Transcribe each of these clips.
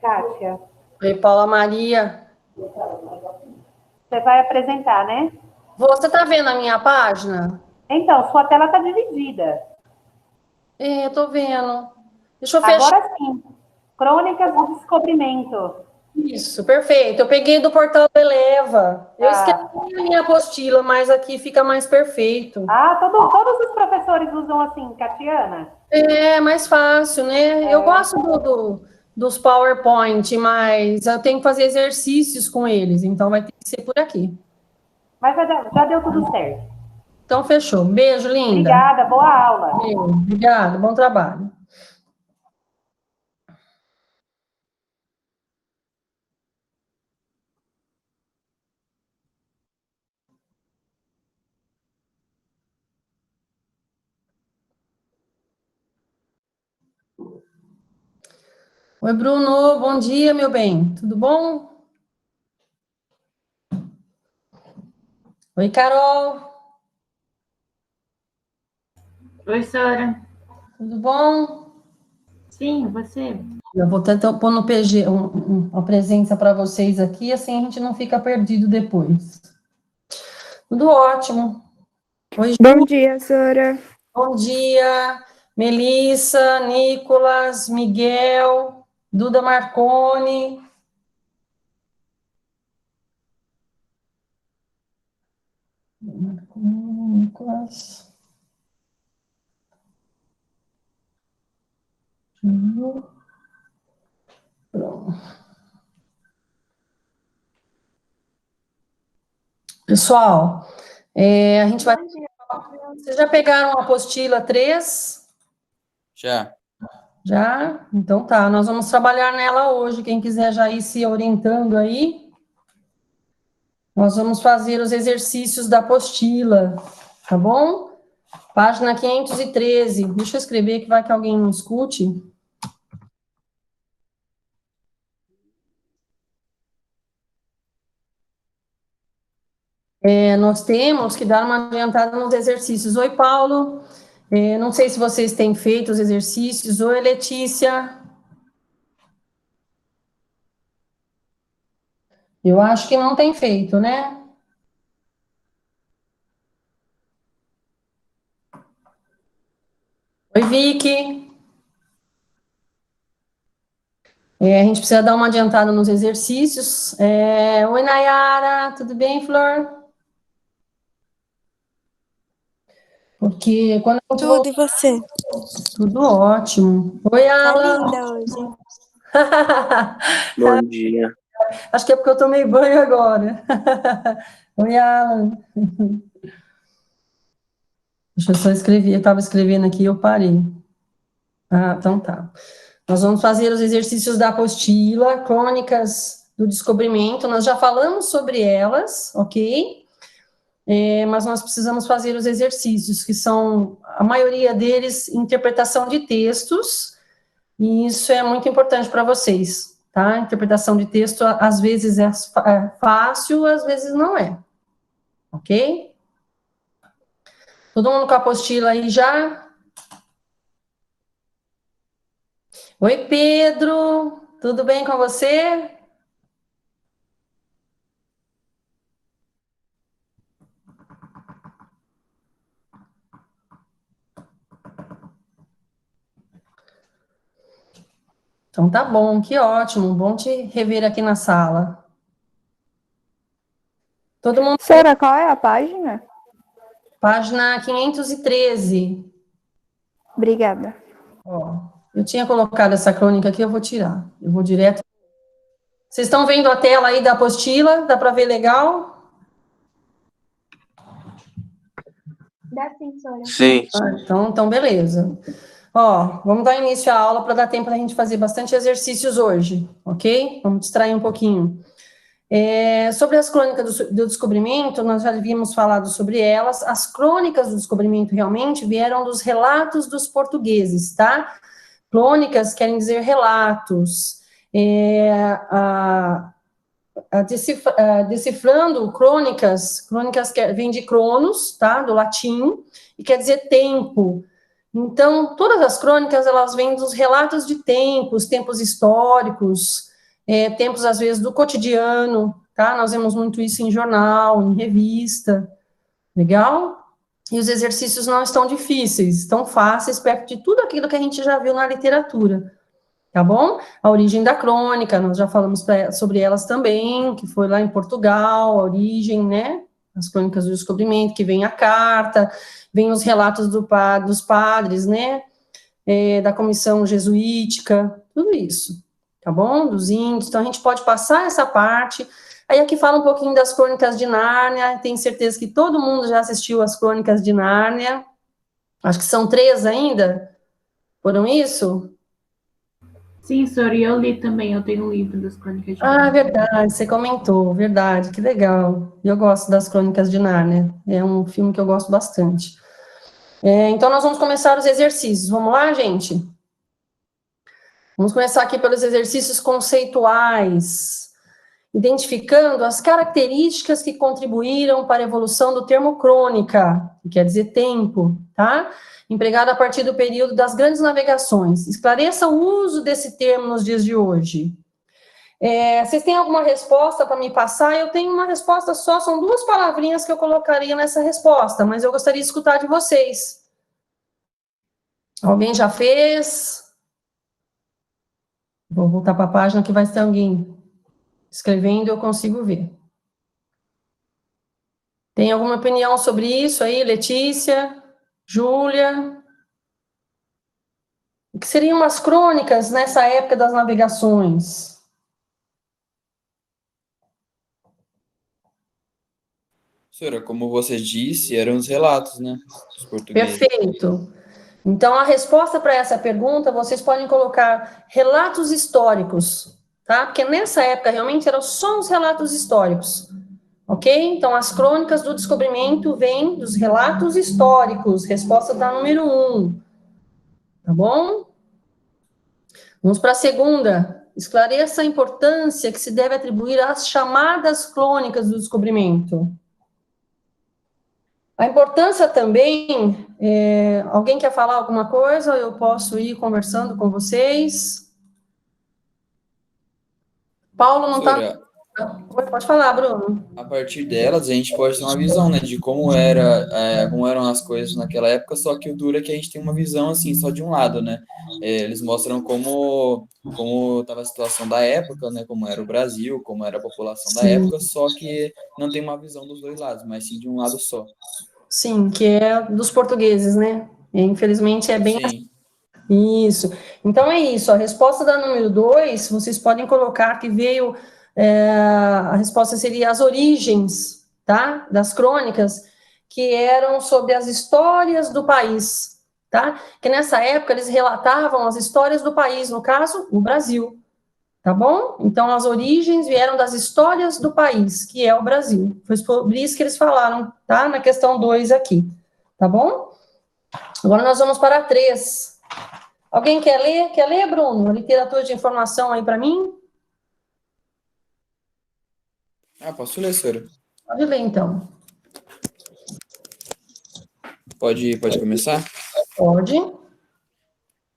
Kátia. Oi, Paula Maria. Você vai apresentar, né? Você está vendo a minha página? Então, sua tela está dividida. É, tô vendo. Deixa eu fechar. Agora sim. Crônicas do Descobrimento. Isso, perfeito. Eu peguei do portal do Eleva. Eu esqueci a minha apostila, mas aqui fica mais perfeito. Todos os professores usam assim, Catiana? É mais fácil, né? Eu gosto dos PowerPoint, mas eu tenho que fazer exercícios com eles, então vai ter que ser por aqui. Mas já deu tudo certo. Então, fechou. Beijo, linda. Obrigada, boa aula. Beijo, obrigada, bom trabalho. Oi, Bruno, bom dia, meu bem. Tudo bom? Oi, Carol. Oi, Sara. Tudo bom? Sim, você? Eu vou tentar pôr no PG uma presença para vocês aqui, assim a gente não fica perdido depois. Tudo ótimo. Oi, Ju. Bom dia, Sara. Bom dia, Melissa, Nicolas, Miguel, Duda Marconi. Nicolas. Pessoal, a gente vai. Vocês já pegaram a apostila 3? Já. Já? Então tá, nós vamos trabalhar nela hoje. Quem quiser já ir se orientando aí, nós vamos fazer os exercícios da apostila, tá bom? Página 513. Deixa eu escrever que vai que alguém não escute. Nós temos que dar uma adiantada nos exercícios. Oi, Paulo. Não sei se vocês têm feito os exercícios. Oi, Letícia. Eu acho que não tem feito, né? Oi, Vicky. A gente precisa dar uma adiantada nos exercícios. Oi, Nayara. Tudo bem, Flor? Porque quando a gente Tudo volta... e você? Tudo ótimo. Oi, Tá Alan. linda hoje. Bom dia. Acho que é porque eu tomei banho agora. Oi, Alan. Deixa eu só escrever. Eu estava escrevendo aqui e eu parei. Ah, então tá. Nós vamos fazer os exercícios da apostila, crônicas do descobrimento. Nós já falamos sobre elas, ok? Mas nós precisamos fazer os exercícios, que são, a maioria deles, interpretação de textos, e isso é muito importante para vocês, tá? Interpretação de texto, às vezes é fácil, às vezes não é, ok? Todo mundo com a apostila aí já? Oi, Pedro, tudo bem com você? Então tá bom, que ótimo, bom te rever aqui na sala. Todo mundo... Sara, qual é a página? Página 513. Obrigada. Ó, eu tinha colocado essa crônica aqui, eu vou tirar. Eu vou direto. Vocês estão vendo a tela aí da apostila? Dá para ver legal? Dá sim, Sara. Sim. Então, beleza. Ó, vamos dar início à aula para dar tempo da gente fazer bastante exercícios hoje, ok? Vamos distrair um pouquinho. Sobre as crônicas do descobrimento, nós já havíamos falado sobre elas. As crônicas do descobrimento realmente vieram dos relatos dos portugueses, tá? Crônicas querem dizer relatos. Decifrando crônicas vem de cronos, tá? Do latim, e quer dizer tempo. Então, todas as crônicas, elas vêm dos relatos de tempos históricos, tempos, às vezes, do cotidiano, tá? Nós vemos muito isso em jornal, em revista, legal? E os exercícios não estão difíceis, estão fáceis, perto de tudo aquilo que a gente já viu na literatura, tá bom? A origem da crônica, nós já falamos sobre elas também, que foi lá em Portugal, a origem, né? As crônicas do descobrimento, que vem a carta, vem os relatos dos padres, né? Da comissão jesuítica, tudo isso, tá bom? Dos índios, então a gente pode passar essa parte. Aí aqui fala um pouquinho das crônicas de Nárnia, tenho certeza que todo mundo já assistiu as crônicas de Nárnia, acho que são 3 ainda, foram isso? Sim, senhora, e eu li também, eu tenho um livro das Crônicas de Ah, Nárnia. verdade, você comentou, verdade, que legal. Eu gosto das Crônicas de Nárnia, é um filme que eu gosto bastante. Então, nós vamos começar os exercícios, vamos lá, gente? Vamos começar aqui pelos exercícios conceituais, identificando as características que contribuíram para a evolução do termo crônica, que quer dizer tempo, tá? Empregado a partir do período das grandes navegações. Esclareça o uso desse termo nos dias de hoje. Vocês têm alguma resposta para me passar? Eu tenho uma resposta só, são 2 palavrinhas que eu colocaria nessa resposta, mas eu gostaria de escutar de vocês. Alguém já fez? Vou voltar para a página que vai ter alguém escrevendo, eu consigo ver. Tem alguma opinião sobre isso aí, Letícia? Júlia? O que seriam as crônicas nessa época das navegações? Senhora, como você disse, eram os relatos, né, dos portugueses. Perfeito. Então, a resposta para essa pergunta, vocês podem colocar relatos históricos, tá? Porque nessa época, realmente, eram só os relatos históricos, ok? Então, as crônicas do descobrimento vêm dos relatos históricos, resposta da número 1, tá bom? Vamos para a segunda. Esclareça a importância que se deve atribuir às chamadas crônicas do descobrimento. A importância também, alguém quer falar alguma coisa? Eu posso ir conversando com vocês. Paulo não está... Senhora, Pode falar, Bruno. a partir delas, a gente pode ter uma visão, né, de como como eram as coisas naquela época, só que o duro é que a gente tem uma visão, assim, só de um lado, né? Eles mostram como estava a situação da época, né, como era o Brasil, como era a população da Sim, época, só que não tem uma visão dos 2 lados, mas sim de um lado só. sim, que é dos portugueses, né? Infelizmente é bem Sim, isso. Então é isso. A resposta da número 2, vocês podem colocar que veio. A resposta seria as origens, tá? Das crônicas, que eram sobre as histórias do país, tá? Que nessa época eles relatavam as histórias do país, no caso, o Brasil, tá bom? Então as origens vieram das histórias do país, que é o Brasil. Foi sobre isso que eles falaram, tá? Na questão 2 aqui, tá bom? Agora nós vamos para a 3. Alguém quer ler? Quer ler, Bruno? A literatura de informação aí para mim? posso ler, senhora? Pode ler, então. Pode começar? Pode.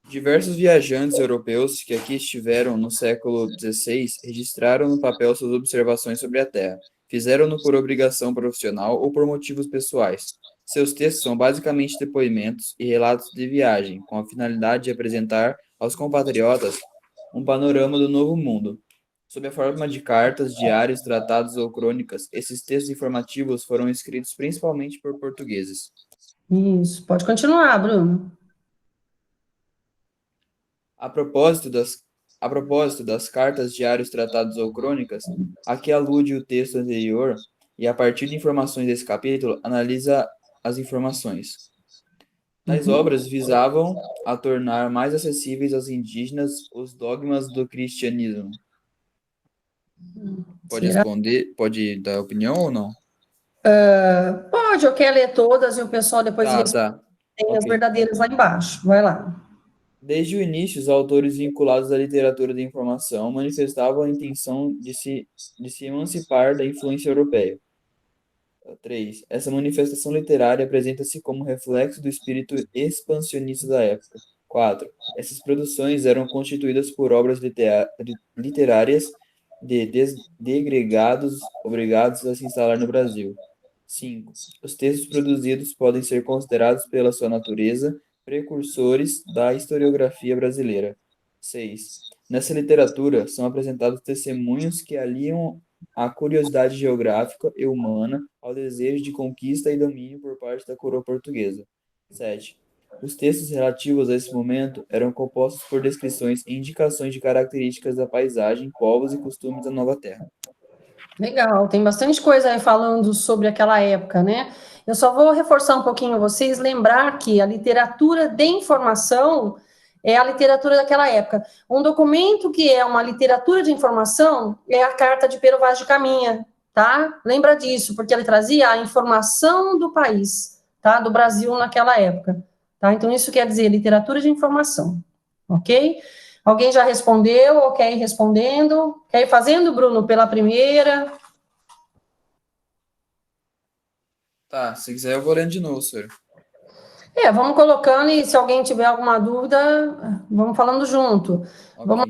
Diversos viajantes europeus que aqui estiveram no século XVI registraram no papel suas observações sobre a Terra. Fizeram-no por obrigação profissional ou por motivos pessoais. Seus textos são basicamente depoimentos e relatos de viagem, com a finalidade de apresentar aos compatriotas um panorama do novo mundo. Sob a forma de cartas, diários, tratados ou crônicas, esses textos informativos foram escritos principalmente por portugueses. Isso. Pode continuar, Bruno. A propósito das cartas, diários, tratados ou crônicas, a que alude o texto anterior, e a partir de informações desse capítulo, analisa as informações. Tais obras visavam a tornar mais acessíveis aos indígenas os dogmas do cristianismo. Pode Será? responder? Pode dar opinião ou não? Pode, eu quero ler todas e o pessoal depois Tá. tem as Ok. verdadeiras lá embaixo. Vai lá. Desde o início, os autores vinculados à literatura da informação manifestavam a intenção de se emancipar da influência europeia. 3. Essa manifestação literária apresenta-se como reflexo do espírito expansionista da época. 4. Essas produções eram constituídas por obras literárias de degregados obrigados a se instalar no Brasil. 5. Os textos produzidos podem ser considerados pela sua natureza precursores da historiografia brasileira. 6. Nessa literatura são apresentados testemunhos que aliam a curiosidade geográfica e humana ao desejo de conquista e domínio por parte da coroa portuguesa. 7. Os textos relativos a esse momento eram compostos por descrições e indicações de características da paisagem, povos e costumes da nova terra. Legal, tem bastante coisa aí falando sobre aquela época, né? Eu só vou reforçar um pouquinho vocês, lembrar que a literatura de informação é a literatura daquela época. Um documento que é uma literatura de informação é a Carta de Pero Vaz de Caminha, tá? Lembra disso, porque ele trazia a informação do país, tá? Do Brasil naquela época, tá? Então, isso quer dizer literatura de informação, ok? Alguém já respondeu ou quer ir respondendo? Quer ir fazendo, Bruno, pela primeira? Tá, se quiser eu vou lendo de novo, senhor. Vamos colocando e se alguém tiver alguma dúvida, vamos falando junto. Ok. Vamos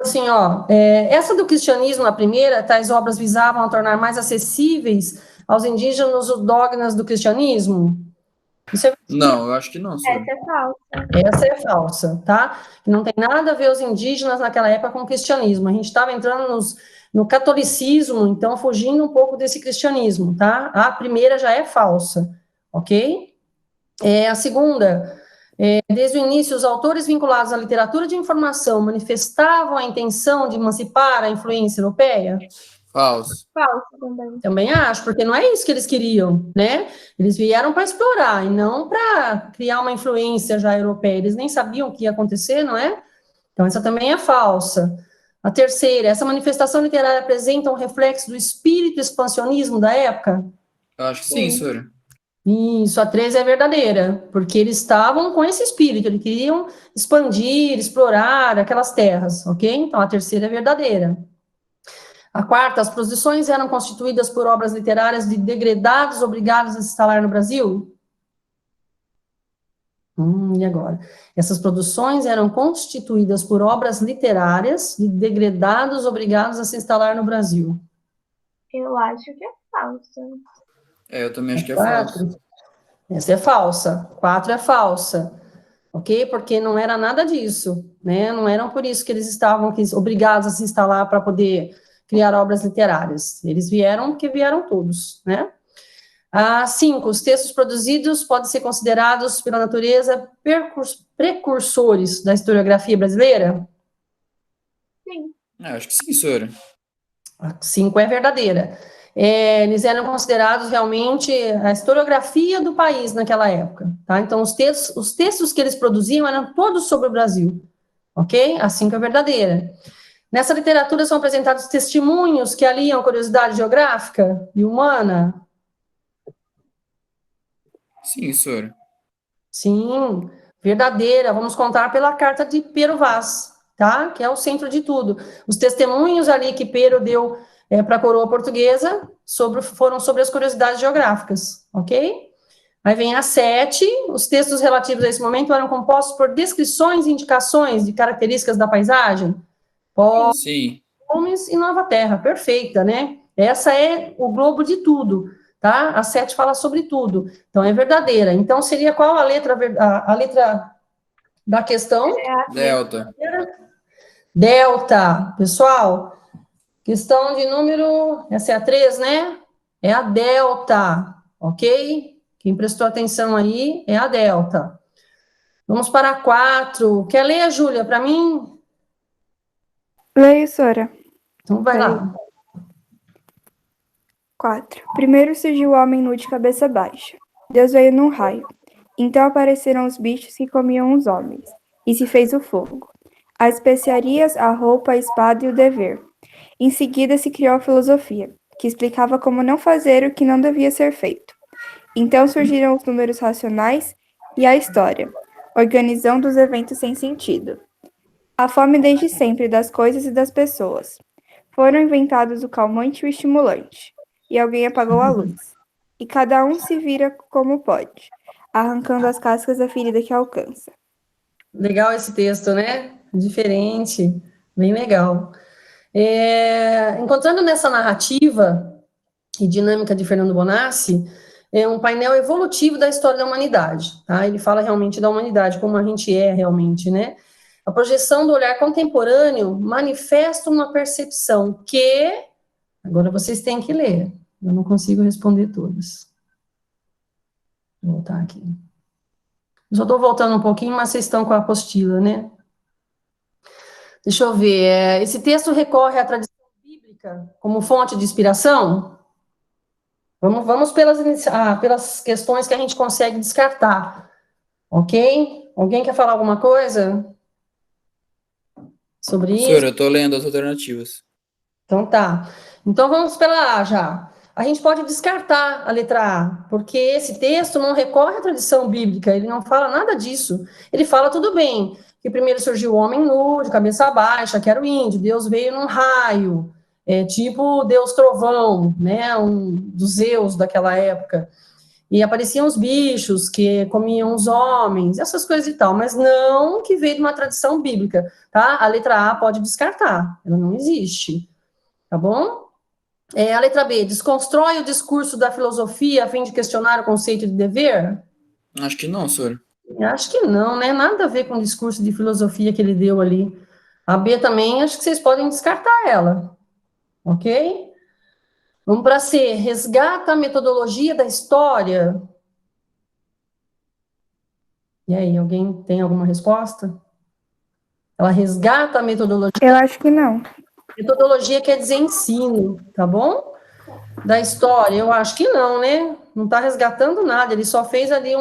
assim, ó, essa do cristianismo, a primeira, tais obras visavam a tornar mais acessíveis aos indígenas os dogmas do cristianismo? Isso é Não, eu acho que não, senhor. Essa é falsa. Essa é falsa, tá? Não tem nada a ver os indígenas naquela época com o cristianismo. A gente estava entrando no catolicismo, então fugindo um pouco desse cristianismo, tá? A primeira já é falsa, ok? A segunda, desde o início, os autores vinculados à literatura de informação manifestavam a intenção de emancipar a influência europeia? Falso. Falsa também. Também acho, porque não é isso que eles queriam, né? Eles vieram para explorar e não para criar uma influência já europeia. Eles nem sabiam o que ia acontecer, não é? Então, essa também é falsa. A terceira, essa manifestação literária apresenta um reflexo do espírito expansionismo da época? Eu acho que sim, senhor. Isso, a 13 é verdadeira, porque eles estavam com esse espírito, eles queriam expandir, explorar aquelas terras, ok? Então, a terceira é verdadeira. A quarta, as produções eram constituídas por obras literárias de degredados obrigados a se instalar no Brasil? E agora? Essas produções eram constituídas por obras literárias de degredados obrigados a se instalar no Brasil. Eu acho que é falsa. Eu também acho que é Quatro. falso. Essa é falsa. 4 é falsa. Ok? Porque não era nada disso, né? Não eram por isso que eles estavam obrigados a se instalar para poder criar obras literárias. Eles vieram porque vieram todos, né? 5, os textos produzidos podem ser considerados, pela natureza, precursores da historiografia brasileira? Sim. Acho que sim, senhor. A 5 é verdadeira. Eles eram considerados realmente a historiografia do país naquela época, tá? Então, os textos que eles produziam eram todos sobre o Brasil, ok? A 5 é verdadeira. Nessa literatura são apresentados testemunhos que aliam a curiosidade geográfica e humana? Sim, senhor. Sim, verdadeira. Vamos contar pela carta de Pero Vaz, tá? Que é o centro de tudo. Os testemunhos ali que Pero deu para a coroa portuguesa foram sobre as curiosidades geográficas, ok? Aí vem a 7, os textos relativos a esse momento eram compostos por descrições e indicações de características da paisagem, Sim. homens e nova terra, perfeita, né? Essa é o globo de tudo, tá? A 7 fala sobre tudo, então é verdadeira. Então, seria qual a letra da questão? Delta. Delta, pessoal. Questão de número, essa é a 3, né? É a delta, ok? Quem prestou atenção aí é a delta. Vamos para a 4. Quer ler, Júlia, para mim? Leia, Sora. Então vai lá. 4. Primeiro surgiu o homem nu de cabeça baixa. Deus veio num raio. Então apareceram os bichos que comiam os homens. E se fez o fogo. As especiarias, a roupa, a espada e o dever. Em seguida se criou a filosofia, que explicava como não fazer o que não devia ser feito. Então surgiram os números racionais e a história, organizando os eventos sem sentido. A fome desde sempre das coisas e das pessoas. Foram inventados o calmante e o estimulante. E alguém apagou a luz. E cada um se vira como pode, arrancando as cascas da ferida que alcança. Legal esse texto, né? Diferente, bem legal. Encontrando nessa narrativa e dinâmica de Fernando Bonassi, é um painel evolutivo da história da humanidade, tá? Ele fala realmente da humanidade, como a gente é realmente, né? A projeção do olhar contemporâneo manifesta uma percepção que... Agora vocês têm que ler, eu não consigo responder todas. Vou voltar aqui. Já estou voltando um pouquinho, mas vocês estão com a apostila, né? Deixa eu ver. Esse texto recorre à tradição bíblica como fonte de inspiração? Vamos pelas questões que a gente consegue descartar. Ok? Alguém quer falar alguma coisa sobre isso? Senhor, eu tô lendo as alternativas. Então tá. Então vamos pela A já. A gente pode descartar a letra A, porque esse texto não recorre à tradição bíblica, ele não fala nada disso. Ele fala, tudo bem, que primeiro surgiu o homem nu, de cabeça baixa, que era o índio, Deus veio num raio, tipo Deus trovão, né, dos Zeus daquela época. E apareciam os bichos que comiam os homens, essas coisas e tal, mas não que veio de uma tradição bíblica, tá? A letra A pode descartar, ela não existe. Tá bom? A letra B, desconstrói o discurso da filosofia a fim de questionar o conceito de dever? Acho que não, senhor. Acho que não, né? Nada a ver com o discurso de filosofia que ele deu ali. A B também, acho que vocês podem descartar ela. Ok? Vamos para C, resgata a metodologia da história. E aí, alguém tem alguma resposta? Ela resgata a metodologia. Eu acho que não. Metodologia quer dizer ensino, tá bom? Da história, eu acho que não, né? Não está resgatando nada, ele só fez ali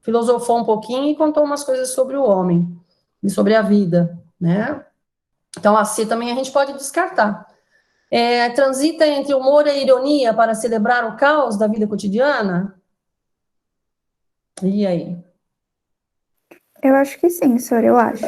filosofou um pouquinho e contou umas coisas sobre o homem e sobre a vida, né? Então, a C também a gente pode descartar. Transita entre humor e ironia para celebrar o caos da vida cotidiana? E aí? Eu acho que sim, senhor, eu acho.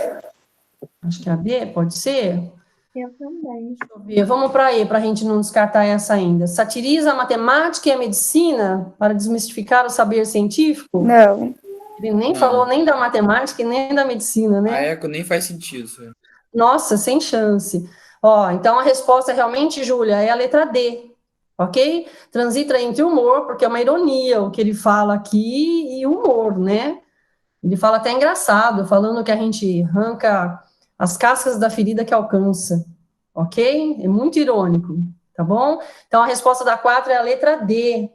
Acho que a B pode ser? Eu também. Deixa eu ver. Vamos para E, para a gente não descartar essa ainda. Satiriza a matemática e a medicina para desmistificar o saber científico? Não. Ele nem Não. falou nem da matemática e nem da medicina, né? A eco nem faz sentido, senhor. Nossa, sem chance. Ó, então a resposta realmente, Júlia, é a letra D, ok? Transita entre humor, porque é uma ironia o que ele fala aqui, e humor, né? Ele fala até engraçado, falando que a gente arranca as cascas da ferida que alcança, ok? É muito irônico, tá bom? Então a resposta da 4 é a letra D,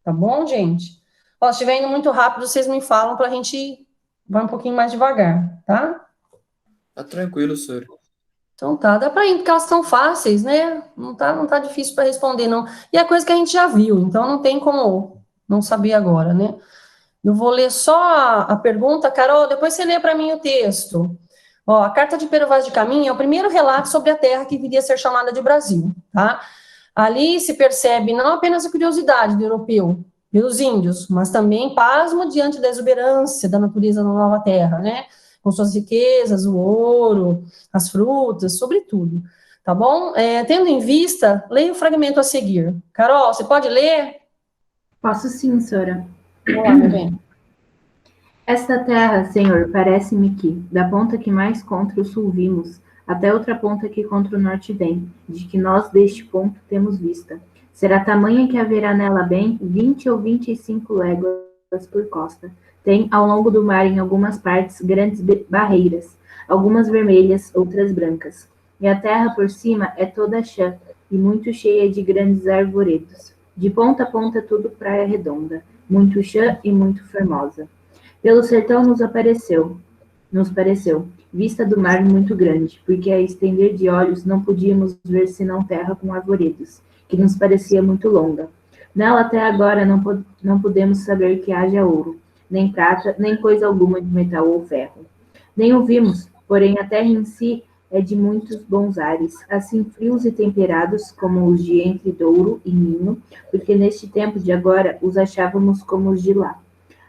tá bom, gente? Ó, se estiver indo muito rápido, vocês me falam para a gente vai um pouquinho mais devagar, tá? Tá tranquilo, senhor. Então tá, dá para ir, porque elas são fáceis, né? Não tá difícil para responder, não. E é coisa que a gente já viu, então não tem como não saber agora, né? Eu vou ler só a pergunta, Carol, depois você lê para mim o texto. Ó, a Carta de Pero Vaz de Caminha é o primeiro relato sobre a terra que viria a ser chamada de Brasil, tá? Ali se percebe não apenas a curiosidade do europeu pelos índios, mas também pasmo diante da exuberância da natureza na nova terra, né? Com suas riquezas, o ouro, as frutas, sobretudo, tá bom? Tendo em vista, leia o fragmento a seguir. Carol, você pode ler? Posso sim, senhora. Vamos lá, meu bem. Esta terra, Senhor, parece-me que, da ponta que mais contra o sul vimos, até outra ponta que contra o norte vem, de que nós deste ponto temos vista, será tamanha que haverá nela bem 20 ou 25 léguas por costa. Tem, ao longo do mar, em algumas partes, grandes barreiras, algumas vermelhas, outras brancas. E a terra por cima é toda chã, e muito cheia de grandes arvoredos. De ponta a ponta tudo praia redonda, muito chã e muito formosa. Pelo sertão nos pareceu, vista do mar muito grande, porque a estender de olhos não podíamos ver senão terra com arvoredos, que nos parecia muito longa. Nela até agora não podemos saber que haja ouro, nem prata, nem coisa alguma de metal ou ferro. Nem o vimos, porém a terra em si é de muitos bons ares, assim frios e temperados como os de entre Douro e Minho, porque neste tempo de agora os achávamos como os de lá.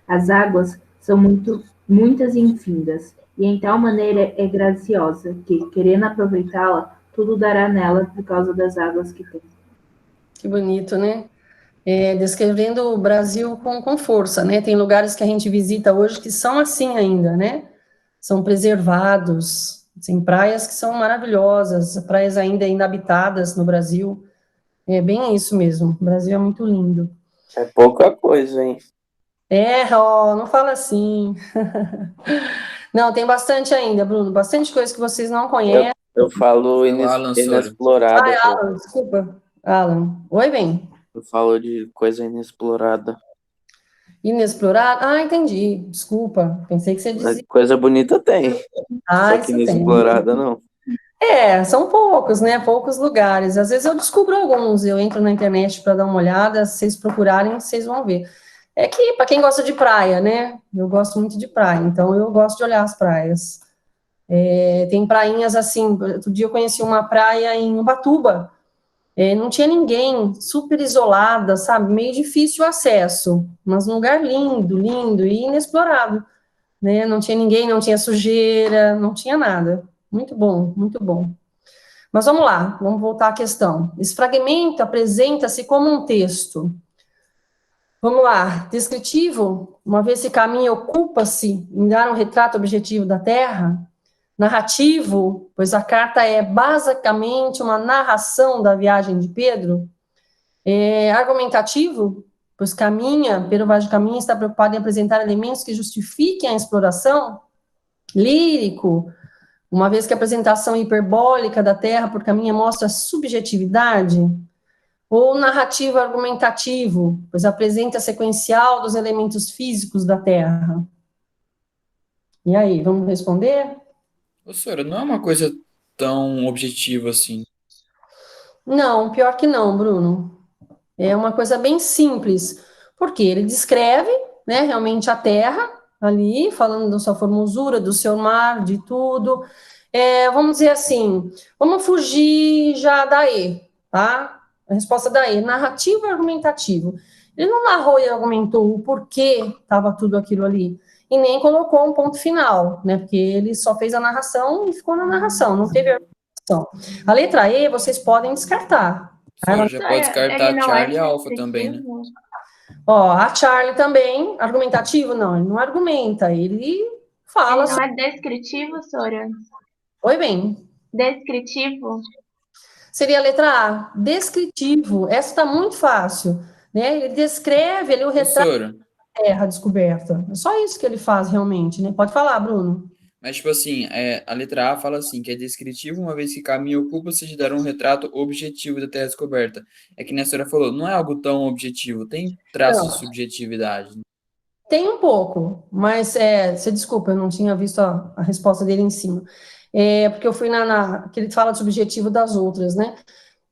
As águas são muitas e infindas, e em tal maneira é graciosa, que, querendo aproveitá-la, tudo dará nela por causa das águas que tem. Que bonito, né? Descrevendo o Brasil com força, né? Tem lugares que a gente visita hoje que são assim ainda, né? São preservados, Assim, praias que são maravilhosas, praias ainda inabitadas no Brasil. É bem isso mesmo. O Brasil é muito lindo. É pouca coisa, hein? Não fala assim. Não, tem bastante ainda, Bruno, bastante coisa que vocês não conhecem. Eu falo É o Alan Soro. inexplorada, pô. Alan, desculpa. Alan. Oi, bem. Eu falo de coisa inexplorada. Inexplorado? Entendi. Desculpa. Pensei que você dizia. Coisa bonita tem, só que Isso tem. inexplorada não. São poucos, né? Poucos lugares. Às vezes eu descubro alguns, eu entro na internet para dar uma olhada, se vocês procurarem, vocês vão ver. É que, para quem gosta de praia, né? Eu gosto muito de praia, então eu gosto de olhar as praias. Tem prainhas assim, outro dia eu conheci uma praia em Ubatuba, não tinha ninguém, super isolada, sabe? Meio difícil o acesso, mas um lugar lindo, lindo e inexplorado, né? Não tinha ninguém, não tinha sujeira, não tinha nada. Muito bom, muito bom. Mas vamos lá, vamos voltar à questão. Esse fragmento apresenta-se como um texto. Vamos lá, descritivo, uma vez que caminha ocupa-se em dar um retrato objetivo da Terra. Narrativo, pois a carta é basicamente uma narração da viagem de Pedro. Argumentativo, pois Pedro Vaz de Caminha está preocupado em apresentar elementos que justifiquem a exploração. Lírico, uma vez que a apresentação hiperbólica da Terra por Caminha mostra subjetividade. Ou narrativo argumentativo, pois apresenta a sequencial dos elementos físicos da Terra. E aí, vamos responder? Ô, Sora, não é uma coisa tão objetiva assim. Não, pior que não, Bruno. É uma coisa bem simples, porque ele descreve, né, realmente a Terra, ali, falando da sua formosura, do seu mar, de tudo. Vamos dizer assim, vamos fugir já da E, tá? A resposta da E, narrativo e argumentativo. Ele não narrou e argumentou o porquê estava tudo aquilo ali, e nem colocou um ponto final, né? Porque ele só fez a narração e ficou na narração, não teve argumentação. A letra E vocês podem descartar. Sora, já pode descartar Ele não Charlie e é Alpha também, né? descritivo? A Charlie também, argumentativo? Não, ele não argumenta, ele fala. Ele não é descritivo, Sora? Oi, bem. Descritivo? Seria a letra A, descritivo. Essa está muito fácil, né? Ele descreve ali o Ô, retrato Sora, da Terra descoberta. É só isso que ele faz realmente, né? Pode falar, Bruno. mas tipo assim, a letra A fala assim, que é descritivo, uma vez que caminha ocupa-se de dar um retrato objetivo da Terra descoberta. É que nem a senhora falou, não é algo tão objetivo, tem traços Não. de subjetividade. Tem um pouco, mas você desculpa, eu não tinha visto a resposta dele em cima. Porque eu fui que ele fala de subjetivo das outras, né?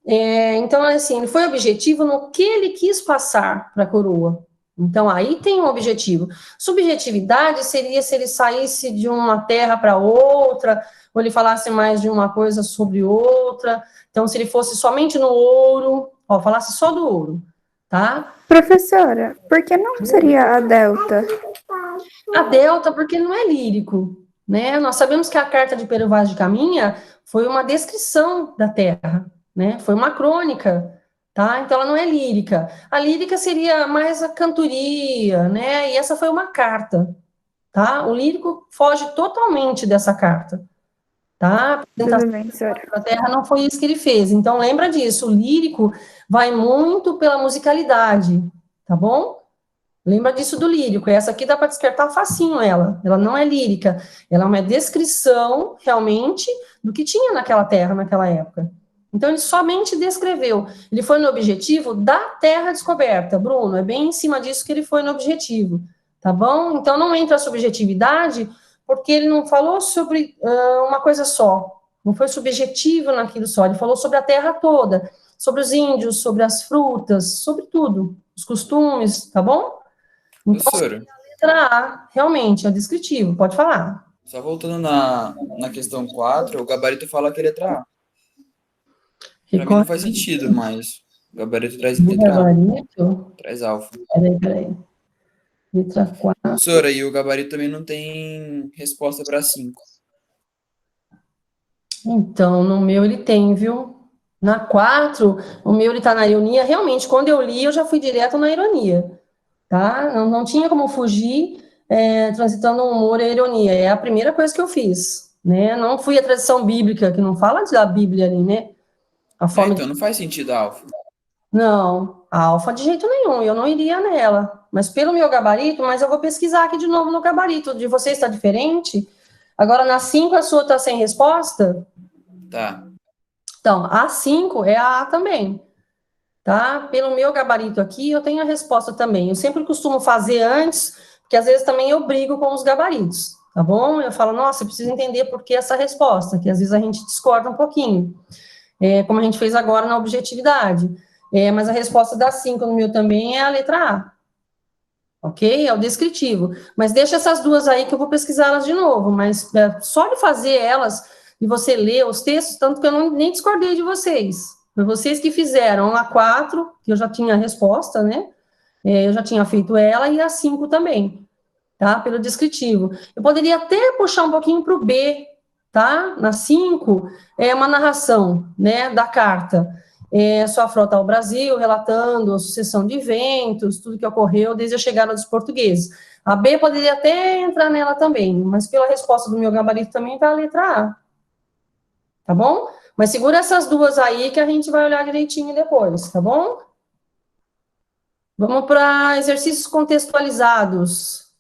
Então, assim, ele foi objetivo no que ele quis passar para a coroa. Então, aí tem um objetivo. Subjetividade seria se ele saísse de uma terra para outra, ou ele falasse mais de uma coisa sobre outra. Então, se ele fosse somente no ouro, falasse só do ouro, tá? Professora, por que não seria a delta? A delta, porque não é lírico, né? Nós sabemos que a carta de Pero Vaz de Caminha foi uma descrição da Terra, né? Foi uma crônica, tá? Então ela não é lírica. A lírica seria mais a cantoria, né? E essa foi uma carta, tá? O lírico foge totalmente dessa carta, tá? A apresentação Tudo bem, senhora. da Terra não foi isso que ele fez. Então lembra disso, o lírico vai muito pela musicalidade, tá bom? Lembra disso do lírico, essa aqui dá para descartar facinho ela não é lírica, ela é uma descrição, realmente, do que tinha naquela terra, naquela época. Então, ele somente descreveu, ele foi no objetivo da terra descoberta, Bruno, é bem em cima disso que ele foi no objetivo, tá bom? Então, não entra a subjetividade, porque ele não falou sobre uma coisa só, não foi subjetivo naquilo só, ele falou sobre a terra toda, sobre os índios, sobre as frutas, sobre tudo, os costumes, tá bom? Então, Professora, letra A, realmente, é descritivo, pode falar. só voltando na questão 4, o gabarito fala que é letra A. Pra mim não faz sentido, mas o gabarito traz letra A, Gabarito, traz alfa. peraí. Letra 4. Professora, e o gabarito também não tem resposta para 5. Então, no meu ele tem, viu? Na 4, o meu ele tá na ironia. Realmente, quando eu li, eu já fui direto na ironia, tá? Não tinha como fugir transitando o humor e a ironia. É a primeira coisa que eu fiz, né? Não fui a tradição bíblica, que não fala da Bíblia ali, né? A forma Então não faz sentido a alfa. Não, a alfa de jeito nenhum, eu não iria nela. Mas pelo meu gabarito, mas eu vou pesquisar aqui de novo no gabarito. De você está diferente? Agora, na 5, a sua está sem resposta? Tá. Então, a 5 é a A também, tá? Pelo meu gabarito aqui, eu tenho a resposta também. Eu sempre costumo fazer antes, porque às vezes também eu brigo com os gabaritos, tá bom? Eu falo, nossa, eu preciso entender por que essa resposta, que às vezes a gente discorda um pouquinho, como a gente fez agora na objetividade. Mas a resposta da 5 no meu também é a letra A, ok? É o descritivo. Mas deixa essas duas aí que eu vou pesquisá-las de novo, mas só de fazer elas, de você ler os textos, tanto que eu nem discordei de vocês. Foi vocês que fizeram a 4, que eu já tinha a resposta, né? Eu já tinha feito ela, e a 5 também, tá? Pelo descritivo. Eu poderia até puxar um pouquinho para o B, tá? Na 5, é uma narração, né, da carta. Sua frota ao Brasil, relatando a sucessão de eventos, tudo que ocorreu desde a chegada dos portugueses. A B poderia até entrar nela também, mas pela resposta do meu gabarito também está a letra A. Tá bom? Mas segura essas duas aí que a gente vai olhar direitinho depois, tá bom? Vamos para exercícios contextualizados.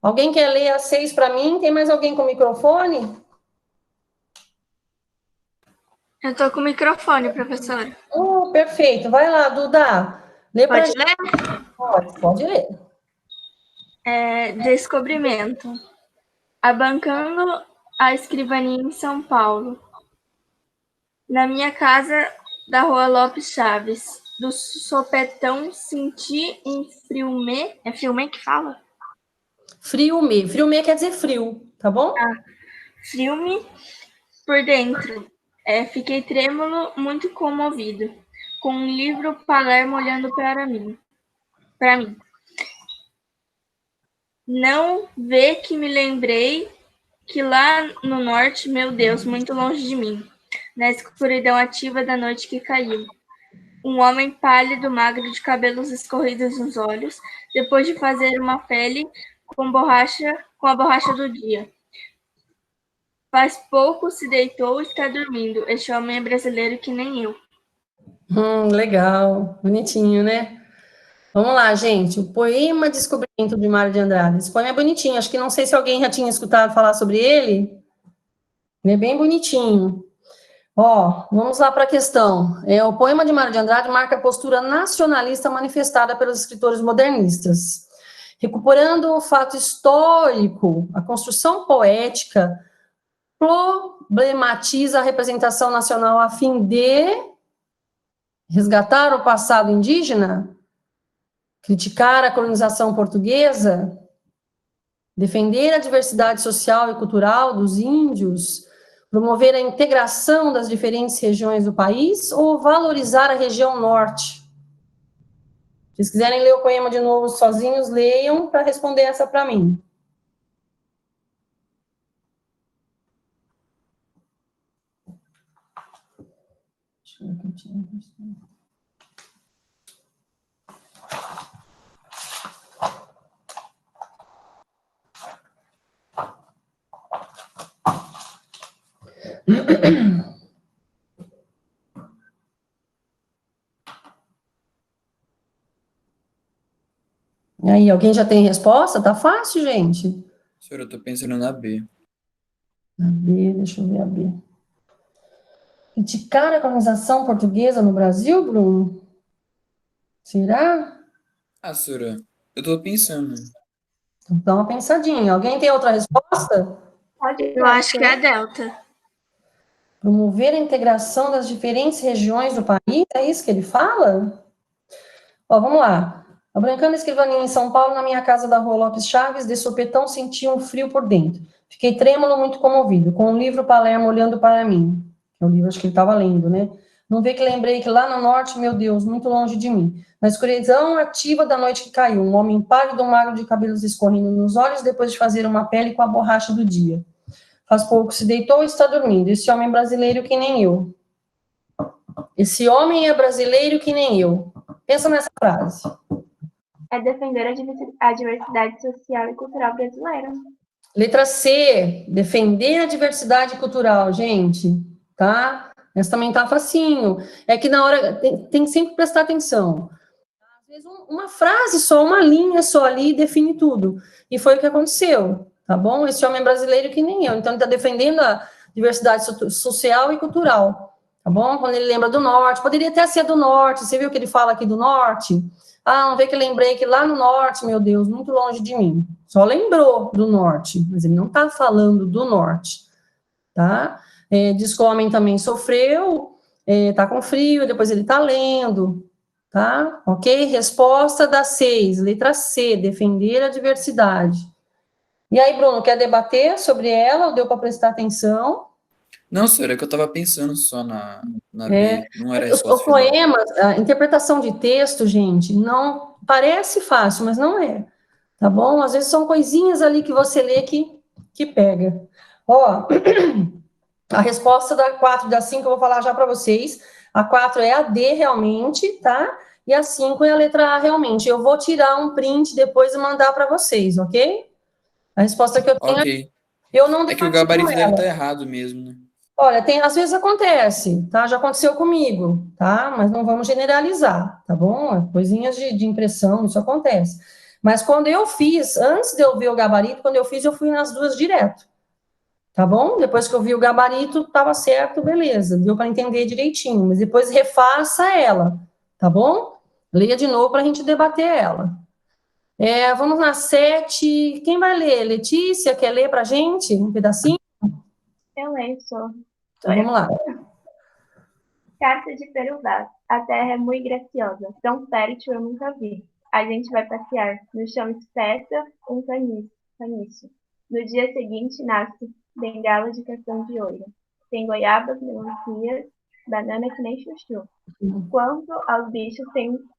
Alguém quer ler a 6 para mim? Tem mais alguém com microfone? Eu tô com o microfone, professora. Perfeito. Vai lá, Duda. Lê pra Pode gente. ler? Pode ler. Descobrimento. Abancando a escrivaninha em São Paulo. Na minha casa da Rua Lopes Chaves. Do sopetão senti um friumê. É friumê que fala? Friumê. Friumê quer dizer frio, tá bom? Friume por dentro. Fiquei trêmulo, muito comovido, com um livro Palermo olhando para mim. Não vê que me lembrei que lá no norte, meu Deus, muito longe de mim, na escuridão ativa da noite que caiu, um homem pálido, magro, de cabelos escorridos nos olhos, depois de fazer uma pele com a borracha do dia. Faz pouco se deitou e está dormindo. Este homem é brasileiro que nem eu. Legal. Bonitinho, né? Vamos lá, gente. O poema Descobrimento de Mário de Andrade. Esse poema é bonitinho. Acho que não sei se alguém já tinha escutado falar sobre ele. Ele é bem bonitinho. Vamos lá para a questão. O poema de Mário de Andrade marca a postura nacionalista manifestada pelos escritores modernistas. Recuperando o fato histórico, a construção poética problematiza a representação nacional a fim de resgatar o passado indígena, criticar a colonização portuguesa, defender a diversidade social e cultural dos índios, promover a integração das diferentes regiões do país ou valorizar a região norte? Se vocês quiserem ler o poema de novo sozinhos, leiam para responder essa para mim. Deixa eu ver o que eu tinha. E aí, alguém já tem resposta? Tá fácil, gente. Senhora, eu tô pensando na B. A B, deixa eu ver a B. Criticar a colonização portuguesa no Brasil, Bruno? Será? Senhora, eu tô pensando. Então, dá uma pensadinha. Alguém tem outra resposta? Eu acho que é a Delta. Promover a integração das diferentes regiões do país? É isso que ele fala? Vamos lá. Abrancando a escrivaninha em São Paulo, na minha casa da Rua Lopes Chaves, de sopetão senti um frio por dentro. Fiquei trêmulo, muito comovido, com o livro Palermo olhando para mim. Que é o livro, acho que ele estava lendo, né? Não vê que lembrei que lá no norte, meu Deus, muito longe de mim, na escuridão ativa da noite que caiu, um homem pálido, magro, de cabelos escorrendo nos olhos, depois de fazer uma pele com a borracha do dia. Faz pouco se deitou e está dormindo. Esse homem é brasileiro que nem eu. Esse homem é brasileiro que nem eu. Pensa nessa frase. É defender a diversidade social e cultural brasileira. Letra C, defender a diversidade cultural, gente, tá? Essa também tá facinho. É que na hora, tem que sempre prestar atenção. Às vezes uma frase só, uma linha só ali define tudo. E foi o que aconteceu, tá bom? Esse homem é brasileiro que nem eu, então ele tá defendendo a diversidade social e cultural, tá bom? Quando ele lembra do norte, poderia até ser do norte, você viu que ele fala aqui do norte? Ah, não vê que eu lembrei que lá no norte, meu Deus, muito longe de mim. Só lembrou do norte, mas ele não tá falando do norte, tá? Diz que o homem também sofreu, tá com frio, depois ele tá lendo, tá? Ok? Resposta da 6, letra C, defender a diversidade. E aí, Bruno, quer debater sobre ela ou deu para prestar atenção? Não, senhora, é que eu estava pensando só na É, B, não era a os resposta final. poemas, a interpretação de texto, gente, não parece fácil, mas não é, tá bom? Às vezes são coisinhas ali que você lê que pega. Ó, a resposta da 4 e da 5 eu vou falar já para vocês. A 4 é a D realmente, tá? E a 5 é a letra A realmente. Eu vou tirar um print depois e mandar para vocês, ok? A resposta que eu tenho, Ok. eu não É que o debati com gabarito deve ela. estar errado mesmo, né? Olha, às vezes acontece, tá? Já aconteceu comigo, tá? Mas não vamos generalizar, tá bom? Coisinhas de impressão, isso acontece. Mas quando eu fiz, antes de eu ver o gabarito, quando eu fiz, eu fui nas duas direto, tá bom? Depois que eu vi o gabarito, estava certo, beleza, deu para entender direitinho, mas depois refaça ela, tá bom? Leia de novo para a gente debater ela. Vamos na 7. Quem vai ler? Letícia, quer ler para a gente um pedacinho? Eu leio, sou. Então, vamos lá. Carta de Peruvaz. A terra é muito graciosa, tão fértil eu nunca vi. A gente vai passear, no chão espessa um caniço. No dia seguinte nasce bengala de cação de ouro. Tem goiabas, melancias, banana que nem chuchu. Quanto aos bichos,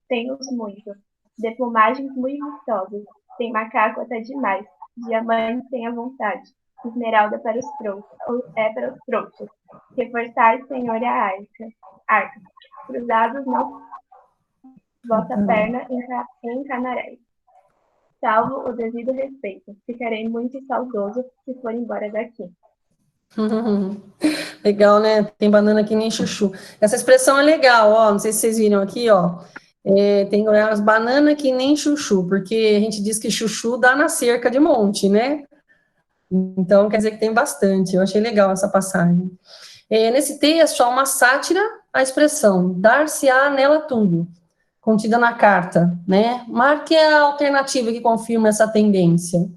tem-os muito. De plumagens muito vistosas. Tem macaco até demais. Diamante tem à vontade. Esmeralda para os para os trouxas. Reforçar, senhor, a arca. Cruzados não vossa perna em canaréis. Salvo o devido respeito. Ficarei muito saudoso se for embora daqui. Legal, né? Tem banana que nem chuchu. Essa expressão é legal, ó. Não sei se vocês viram aqui, ó. Tem as bananas que nem chuchu, porque a gente diz que chuchu dá na cerca de monte, né? Então, quer dizer que tem bastante. Eu achei legal essa passagem. Nesse texto, há uma sátira à expressão dar-se-á nela tudo, contida na carta, né? Marque a alternativa que confirma essa tendência.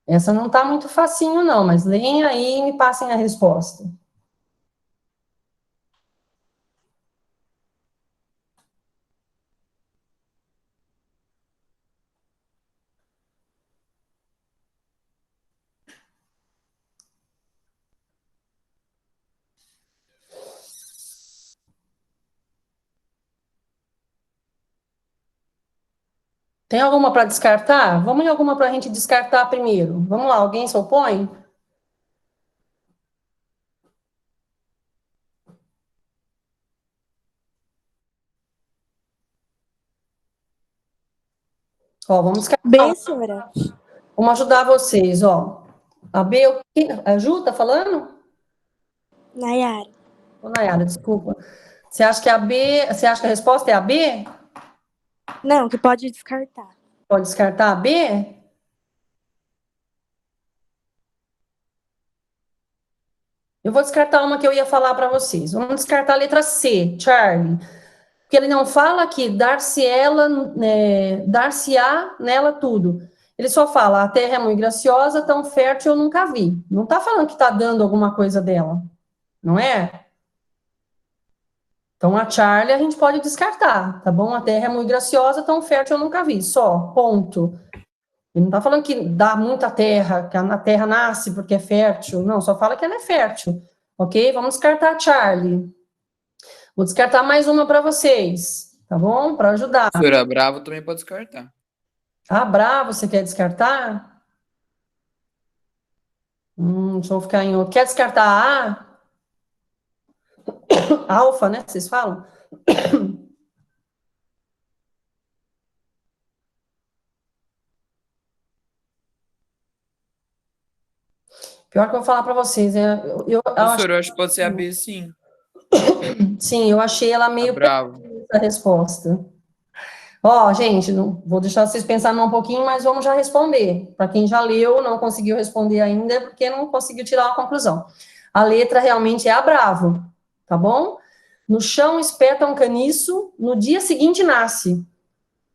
Essa não está muito facinho, não, mas leem aí e me passem a resposta. Tem alguma para descartar? Vamos em alguma para a gente descartar primeiro. Vamos lá, alguém se opõe? Ó, vamos descartar. B, senhora. Vamos ajudar vocês, ó. A B, a Ju tá falando? Nayara. Ô, Nayara, desculpa. Você acha que você acha que a resposta é a B? Não, que pode descartar. Pode descartar a B? Eu vou descartar uma que eu ia falar para vocês. Vamos descartar a letra C, Charlie. Porque ele não fala que dar-se-á nela tudo. Ele só fala, a terra é muito graciosa, tão fértil eu nunca vi. Não está falando que está dando alguma coisa dela, não é? Então, a Charlie a gente pode descartar, tá bom? A terra é muito graciosa, tão fértil eu nunca vi, só, ponto. Ele não está falando que dá muita terra, que a terra nasce porque é fértil, não, só fala que ela é fértil, ok? Vamos descartar a Charlie. Vou descartar mais uma para vocês, tá bom? Para ajudar. Senhora Bravo também pode descartar. Ah, Bravo, você quer descartar? Deixa eu ficar em outro. Quer descartar a A? Alfa, né? Vocês falam? Pior que eu vou falar para vocês, Professor, eu acho que pode ser a B, sim. sim, eu achei ela Tá meio bravo. a resposta. Ó, gente, não, vou deixar vocês pensarem um pouquinho, mas vamos já responder. Para quem já leu, não conseguiu responder ainda, é porque não conseguiu tirar uma conclusão. A letra realmente é a bravo, tá bom? No chão espeta um caniço, no dia seguinte nasce.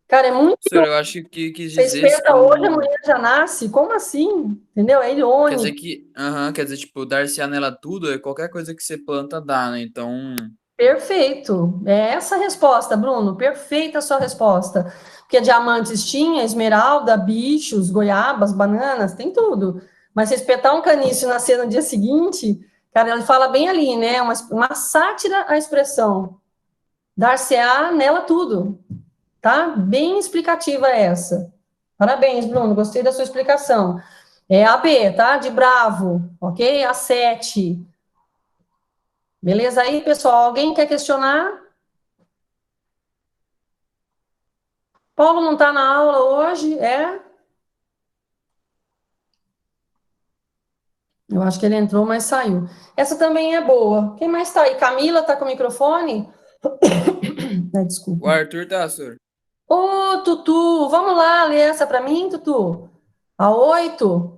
Cara, é muito. Professor, eu acho que quis Você dizer espeta hoje, amanhã já nasce? Como assim? Entendeu? É quer irônico. dizer que, quer dizer, tipo, dar-se anela tudo, é qualquer coisa que você planta dá, né? Então, Perfeito. É essa a resposta, Bruno. Perfeita a sua resposta. Porque diamantes tinha, esmeralda, bichos, goiabas, bananas, tem tudo. Mas se espetar um caniço e nascer no dia seguinte, cara, ele fala bem ali, né? Uma sátira à expressão. Dar-se-á nela tudo. Tá? Bem explicativa essa. Parabéns, Bruno. Gostei da sua explicação. É a B, tá? De bravo, ok? A 7. Beleza aí, pessoal? Alguém quer questionar? Paulo não está na aula hoje, é? Eu acho que ele entrou, mas saiu. Essa também é boa. Quem mais está aí? Camila está com o microfone? o Desculpa. Arthur tá, senhor. Ô, Tutu, vamos lá, lê essa para mim, Tutu. A 8.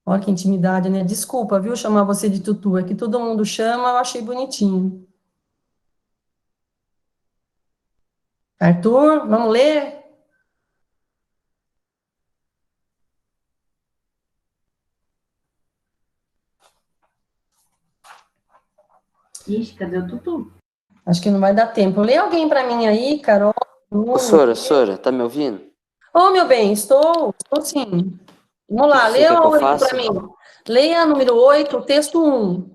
Olha que intimidade, né? Desculpa, viu, chamar você de Tutu. É que todo mundo chama, eu achei bonitinho. Arthur, vamos ler? Ixi, cadê o Tutu? Acho que não vai dar tempo. Lê alguém para mim aí, Carol. Ô, Sora, tá me ouvindo? Ô, meu bem, estou sim. Vamos lá, Você lê quer a que eu 8 faça? para mim. Leia a número 8, texto 1.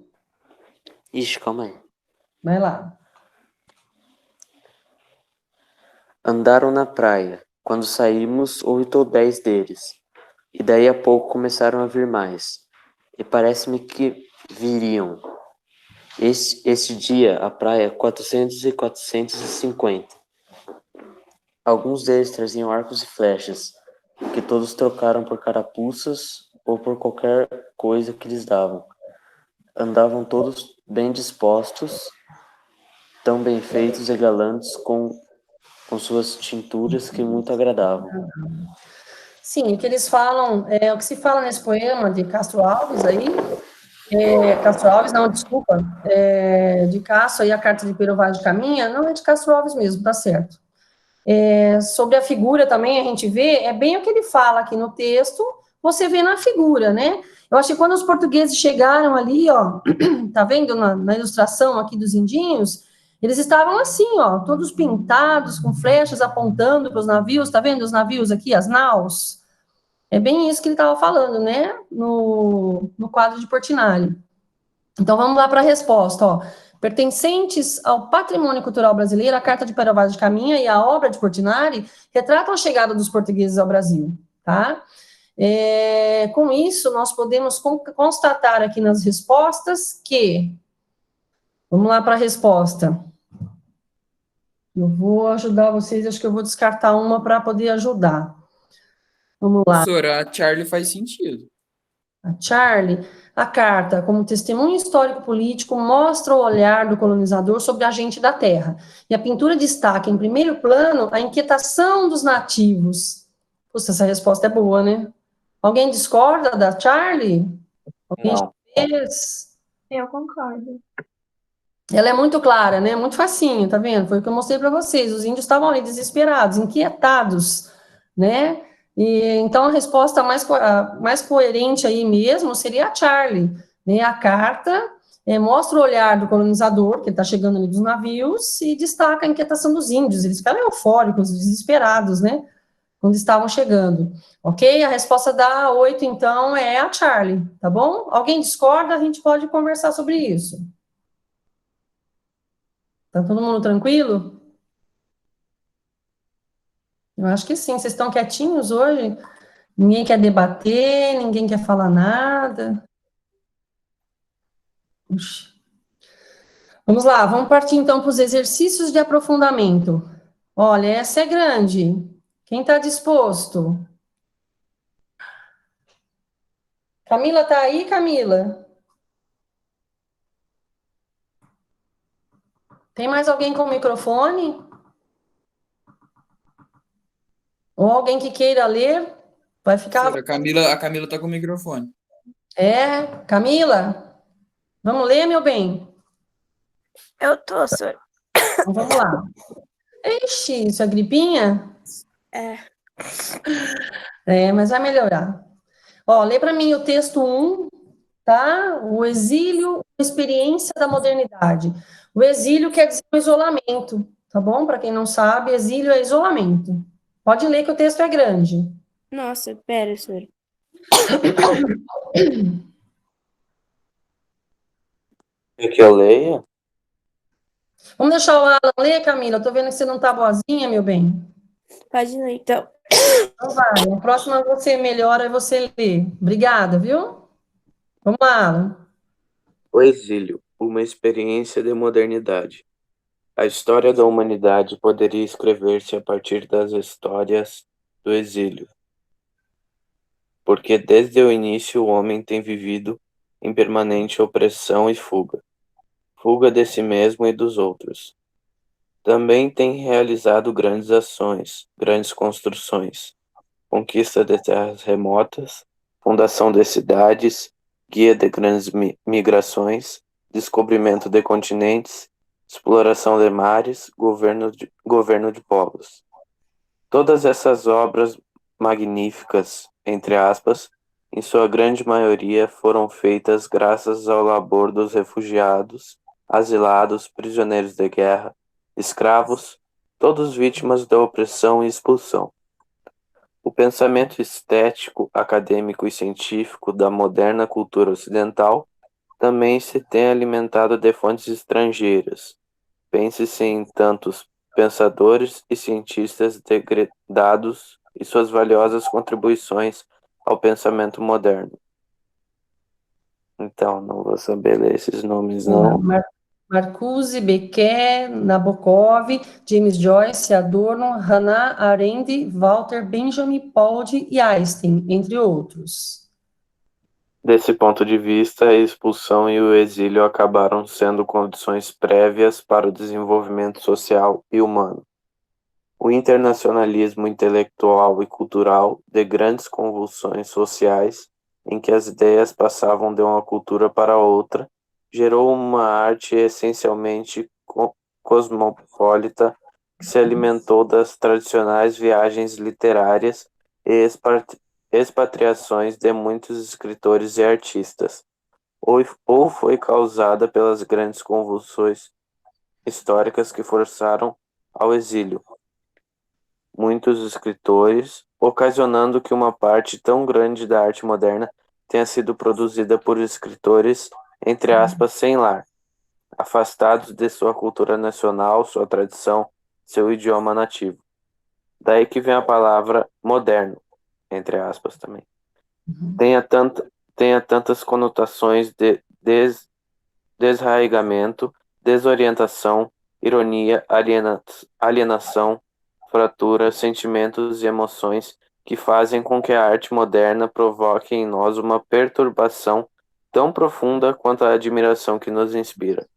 Ixi, calma aí. Vai lá. Andaram na praia. Quando saímos, 8 ou 10 deles. E daí a pouco começaram a vir mais. E parece-me que viriam. Este dia, a praia, 400 e 450. Alguns deles traziam arcos e flechas, que todos trocaram por carapuças ou por qualquer coisa que lhes davam. Andavam todos bem dispostos, tão bem feitos e galantes, com suas tinturas que muito agradavam. Sim, o que eles falam, o que se fala nesse poema de Castro Alves aí, Castro Alves, não, desculpa, de Castro aí, a carta de Pero Vaz de Caminha, não é de Castro Alves mesmo, tá certo. Sobre a figura também, a gente vê, é bem o que ele fala aqui no texto, você vê na figura, né? Eu acho que quando os portugueses chegaram ali, ó, tá vendo na ilustração aqui dos indinhos, eles estavam assim, ó, todos pintados, com flechas apontando para os navios, tá vendo os navios aqui, as naus? É bem isso que ele estava falando, né, no quadro de Portinari. Então, vamos lá para a resposta, ó. Pertencentes ao patrimônio cultural brasileiro, a Carta de Pero Vaz de Caminha e a obra de Portinari retratam a chegada dos portugueses ao Brasil, tá? Com isso, nós podemos constatar aqui nas respostas que... Vamos lá para a resposta. Eu vou ajudar vocês, acho que eu vou descartar uma para poder ajudar. Vamos lá. Professora, a Charlie faz sentido. A Charlie, a carta, como testemunho histórico-político, mostra o olhar do colonizador sobre a gente da terra. E a pintura destaca, em primeiro plano, a inquietação dos nativos. Puxa, essa resposta é boa, né? Alguém discorda da Charlie? Alguém Não. fez? Eu concordo. Ela é muito clara, né? Muito facinho, tá vendo? Foi o que eu mostrei para vocês. Os índios estavam ali desesperados, inquietados, né? E então a resposta mais coerente aí mesmo seria a Charlie, né? A carta mostra o olhar do colonizador, que está chegando ali dos navios, e destaca a inquietação dos índios. Eles ficaram eufóricos, desesperados, né? Quando estavam chegando. Ok? A resposta da 8, então, é a Charlie, tá bom? Alguém discorda? A gente pode conversar sobre isso. Tá todo mundo tranquilo? Eu acho que sim. Vocês estão quietinhos hoje? Ninguém quer debater, ninguém quer falar nada. Puxa. Vamos lá, vamos partir então para os exercícios de aprofundamento. Olha, essa é grande. Quem está disposto? Camila tá aí, Camila? Tem mais alguém com microfone? Ou alguém que queira ler? Vai ficar. Professora, a Camila tá com o microfone. Camila? Vamos ler, meu bem? Eu tô, senhor. Então vamos lá. Ixi, isso é gripinha? Mas vai melhorar. Ó, lê para mim o texto 1, tá? O exílio, experiência da modernidade. O exílio quer dizer o isolamento, tá bom? Para quem não sabe, exílio é isolamento. Pode ler que o texto é grande. Nossa, pera, senhor. Quer que eu leia? Vamos deixar o Alan ler, Camila? Eu tô vendo que você não tá boazinha, meu bem. Pode ler, então. Então vai, na próxima você melhora e você lê. Obrigada, viu? Vamos lá, Alan. O exílio, uma experiência de modernidade. A história da humanidade poderia escrever-se a partir das histórias do exílio, porque desde o início o homem tem vivido em permanente opressão e fuga, fuga de si mesmo e dos outros. Também tem realizado grandes ações, grandes construções, conquista de terras remotas, fundação de cidades, guia de grandes migrações, descobrimento de continentes, exploração de mares, governo de povos. Todas essas obras magníficas, entre aspas, em sua grande maioria foram feitas graças ao labor dos refugiados, asilados, prisioneiros de guerra, escravos, todos vítimas da opressão e expulsão. O pensamento estético, acadêmico e científico da moderna cultura ocidental também se tem alimentado de fontes estrangeiras. Pense-se em tantos pensadores e cientistas degradados e suas valiosas contribuições ao pensamento moderno. Então, não vou saber ler esses nomes, não. Marcuse, Becker, Nabokov, James Joyce, Adorno, Hannah Arendt, Walter Benjamin, Pauli e Einstein, entre outros. Desse ponto de vista, a expulsão e o exílio acabaram sendo condições prévias para o desenvolvimento social e humano. O internacionalismo intelectual e cultural de grandes convulsões sociais, em que as ideias passavam de uma cultura para outra, gerou uma arte essencialmente cosmopolita que se alimentou das tradicionais viagens literárias e expatriações de muitos escritores e artistas, ou foi causada pelas grandes convulsões históricas que forçaram ao exílio muitos escritores, ocasionando que uma parte tão grande da arte moderna tenha sido produzida por escritores, entre aspas, sem lar, afastados de sua cultura nacional, sua tradição, seu idioma nativo. Daí que vem a palavra moderno, entre aspas também. Tenha tantas conotações de desraigamento, desorientação, ironia, alienação, fratura, sentimentos e emoções que fazem com que a arte moderna provoque em nós uma perturbação tão profunda quanto a admiração que nos inspira.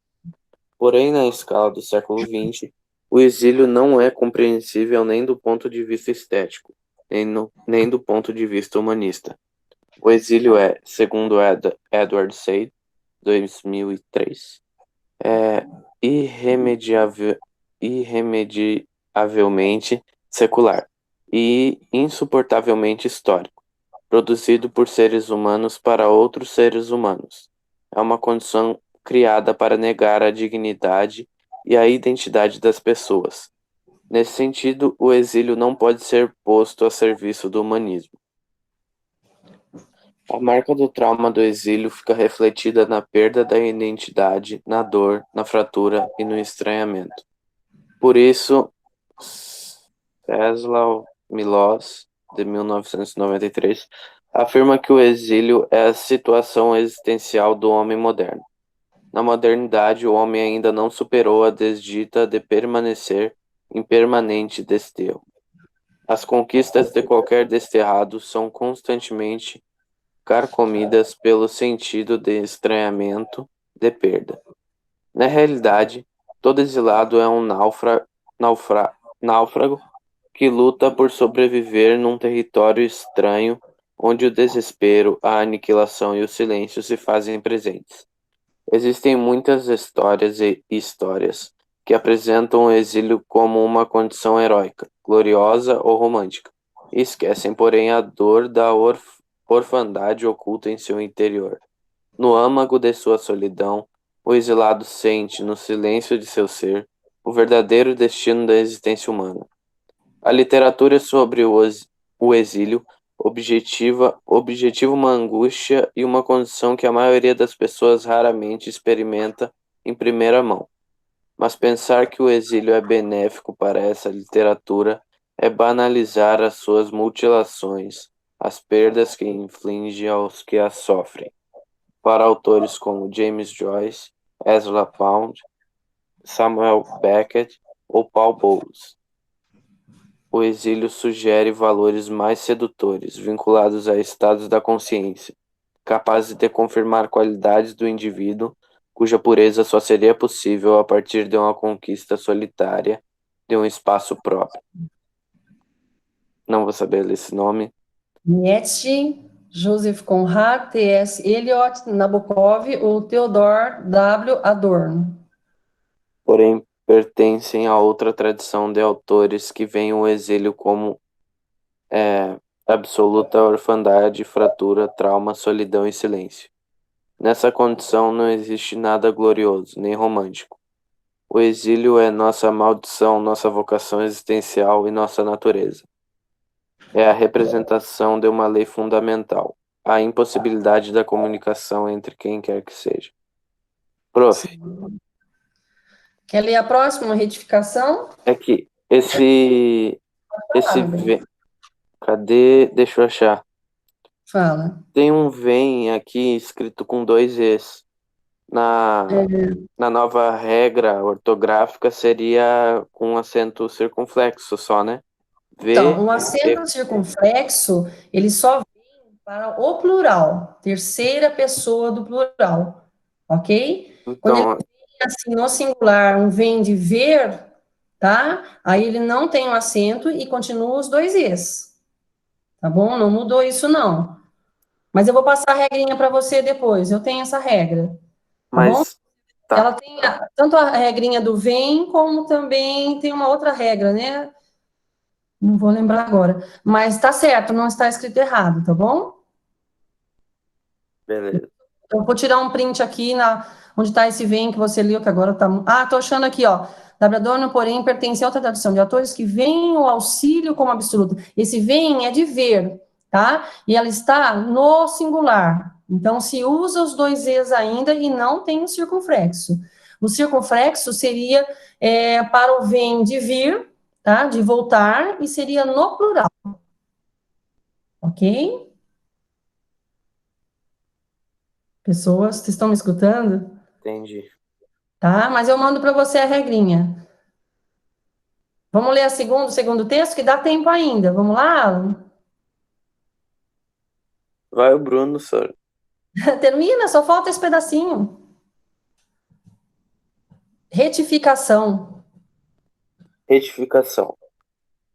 Porém, na escala do século XX, o exílio não é compreensível nem do ponto de vista estético, nem do ponto de vista humanista. O exílio é, segundo Edward Said, 2003, irremediavelmente secular e insuportavelmente histórico, produzido por seres humanos para outros seres humanos. É uma condição criada para negar a dignidade e a identidade das pessoas. Nesse sentido, o exílio não pode ser posto a serviço do humanismo. A marca do trauma do exílio fica refletida na perda da identidade, na dor, na fratura e no estranhamento. Por isso, Czesław Milosz, de 1993, afirma que o exílio é a situação existencial do homem moderno. Na modernidade, o homem ainda não superou a desdita de permanecer impermanente desterro. As conquistas de qualquer desterrado são constantemente carcomidas pelo sentido de estranhamento, de perda. Na realidade, todo exilado é um náufrago que luta por sobreviver num território estranho onde o desespero, a aniquilação e o silêncio se fazem presentes. Existem muitas histórias e histórias que apresentam o exílio como uma condição heróica, gloriosa ou romântica, e esquecem, porém, a dor da orfandade oculta em seu interior. No âmago de sua solidão, o exilado sente, no silêncio de seu ser, o verdadeiro destino da existência humana. A literatura sobre o exílio objetiva uma angústia e uma condição que a maioria das pessoas raramente experimenta em primeira mão. Mas pensar que o exílio é benéfico para essa literatura é banalizar as suas mutilações, as perdas que inflige aos que as sofrem. Para autores como James Joyce, Ezra Pound, Samuel Beckett ou Paul Bowles, o exílio sugere valores mais sedutores, vinculados a estados da consciência, capazes de confirmar qualidades do indivíduo, cuja pureza só seria possível a partir de uma conquista solitária de um espaço próprio. Não vou saber ler esse nome. Nietzsche, Joseph Conrad, T.S. Eliot, Nabokov ou Theodor W. Adorno. Porém, pertencem a outra tradição de autores que veem o exílio como absoluta orfandade, fratura, trauma, solidão e silêncio. Nessa condição não existe nada glorioso, nem romântico. O exílio é nossa maldição, nossa vocação existencial e nossa natureza. É a representação de uma lei fundamental, a impossibilidade da comunicação entre quem quer que seja. Prof, Quer ler a próxima retificação? é que cadê? Deixa eu achar. Fala. Tem um vem aqui escrito com 2 Es. Na nova regra ortográfica seria com acento circunflexo só, né? Então, um acento circunflexo, ele só vem para o plural, terceira pessoa do plural, ok? Quando ele Então, vem assim no singular, um vem de ver, tá? Aí ele não tem um acento e continua os 2 Es, tá bom? Não mudou isso, não. Mas eu vou passar a regrinha para você depois, eu tenho essa regra, tá bom? mas tá. Ela tem tanto a regrinha do vem, como também tem uma outra regra, né? Não vou lembrar agora. Mas tá certo, não está escrito errado, tá bom? Beleza. Eu vou tirar um print aqui onde está esse vem que você leu, que agora tá. Ah, tô achando aqui, ó. Adorno, porém, pertence a outra tradução, de autores que veem o auxílio como absoluto. Esse vem é de ver, tá? E ela está no singular. Então, se usa os 2 Es ainda e não tem o circunflexo. O circunflexo seria para o vem de vir, tá? De voltar, e seria no plural. Ok? Pessoas, vocês estão me escutando? Entendi. Tá? Mas eu mando para você a regrinha. Vamos ler o segundo texto, que dá tempo ainda. Vamos lá, Alan? Vai o Bruno, senhor. Termina, só falta esse pedacinho. Retificação. Retificação.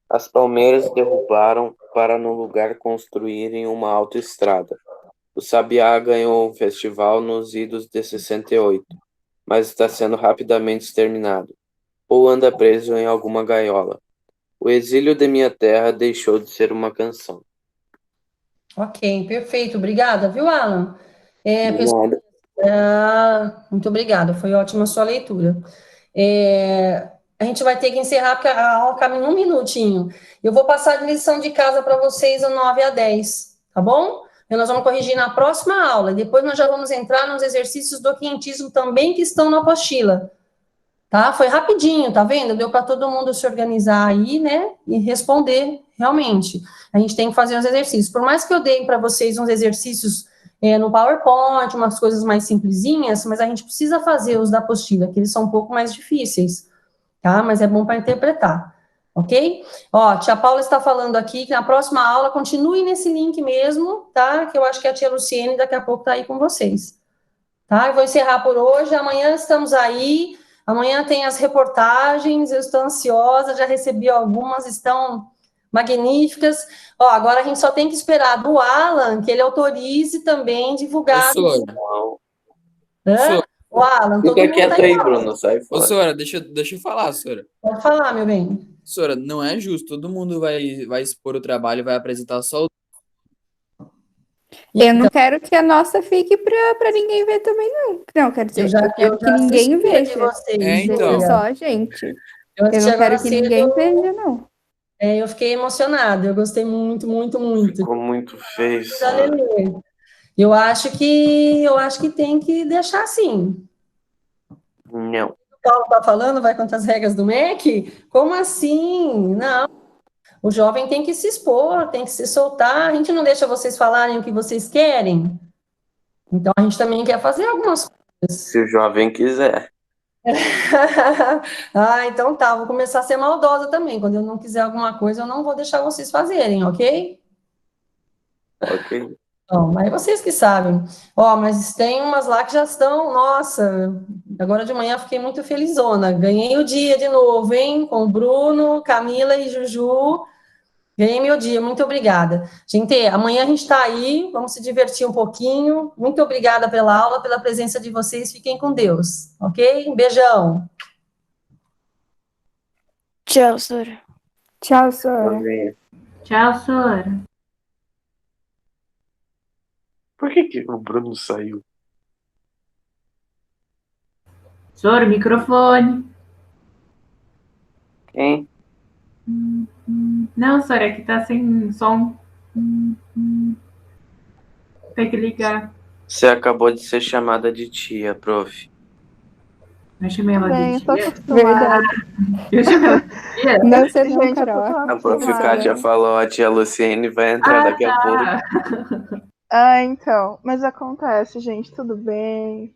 As palmeiras derrubaram para no lugar construírem uma autoestrada. O Sabiá ganhou um festival nos idos de 68, mas está sendo rapidamente exterminado, ou anda preso em alguma gaiola. O exílio de minha terra deixou de ser uma canção. Ok, perfeito. Obrigada, viu, Alan? De nada. Muito obrigada, foi ótima a sua leitura. A gente vai ter que encerrar, porque a aula cabe em 1 minutinho. Eu vou passar a lição de casa para vocês, o 9 a 10, tá bom? E nós vamos corrigir na próxima aula, e depois nós já vamos entrar nos exercícios do quientismo também, que estão na apostila, tá? Foi rapidinho, tá vendo? Deu para todo mundo se organizar aí, né? E responder, realmente. A gente tem que fazer os exercícios. Por mais que eu dei para vocês uns exercícios no PowerPoint, umas coisas mais simplesinhas, mas a gente precisa fazer os da apostila, que eles são um pouco mais difíceis, tá? Mas é bom para interpretar. Ok? Ó, tia Paula está falando aqui que na próxima aula continue nesse link mesmo, tá? Que eu acho que a tia Luciene daqui a pouco tá aí com vocês. Tá? Eu vou encerrar por hoje. Amanhã estamos aí. Amanhã tem as reportagens. Eu estou ansiosa, já recebi algumas, estão magníficas. Ó, agora a gente só tem que esperar do Alan que ele autorize também divulgar. Sora, Hã? O Alan, todo Fica mundo quieto tá aí, em Bruno, sai ô, fora. Sora, deixa eu falar, Sora. Pode falar, meu bem. Sora, não é justo. Todo mundo vai expor o trabalho e vai apresentar só o. Eu não quero que a nossa fique pra ninguém ver também, não. Não, quero dizer, eu quero que ninguém assisti a de veja. vocês. Então. Veja só a gente. Eu Eu assisti não agora quero que cedo. ninguém veja, não. Eu fiquei emocionada. Eu gostei muito, muito, muito. Ficou muito feio, Da Sora. Lelê. Eu acho que tem que deixar assim. Não. O Paulo está falando, vai contra as regras do MEC? Como assim? Não. O jovem tem que se expor, tem que se soltar. A gente não deixa vocês falarem o que vocês querem. Então, a gente também quer fazer algumas coisas. Se o jovem quiser. Ah, então tá. Vou começar a ser maldosa também. Quando eu não quiser alguma coisa, eu não vou deixar vocês fazerem, ok? Ok. Bom, aí vocês que sabem. Ó, mas tem umas lá que já estão, nossa, agora de manhã eu fiquei muito felizona. Ganhei o dia de novo, hein? Com o Bruno, Camila e Juju. Ganhei meu dia, muito obrigada. Gente, amanhã a gente está aí, vamos se divertir um pouquinho. Muito obrigada pela aula, pela presença de vocês. Fiquem com Deus, ok? Um beijão. Tchau, Sora. Tchau, Sora. Tchau, Sora. Por que o Bruno saiu? Sora, microfone. Quem? Não, Sora, aqui tá sem som. Tem que ligar. Você acabou de ser chamada de tia, prof. Eu chamei ela Bem, de eu tô tia. acostumada. Verdade. Eu chamei ela de tia. Não, você não, Gente, eu tô Carol. tão A prof. acostumada. Kátia falou, a tia Luciene vai entrar daqui a pouco. Ah, então. Mas acontece, gente, tudo bem.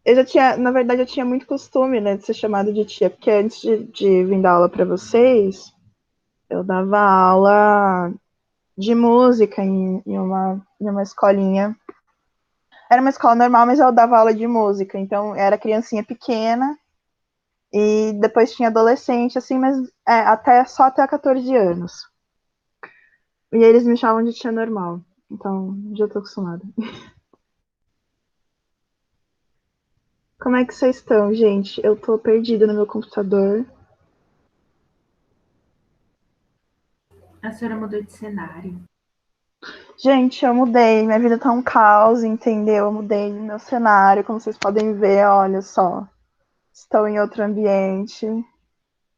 Eu já tinha, na verdade, eu tinha muito costume, né, de ser chamada de tia, porque antes de vir dar aula pra vocês, eu dava aula de música em uma escolinha. Era uma escola normal, mas eu dava aula de música, então era criancinha pequena, e depois tinha adolescente, assim, mas só até 14 anos. E eles me chamam de tia normal, então já tô acostumada. Como é que vocês estão, gente? Eu tô perdida no meu computador. A senhora mudou de cenário. Gente, eu mudei, minha vida tá um caos, entendeu? Eu mudei meu cenário, como vocês podem ver, olha só. Estou em outro ambiente.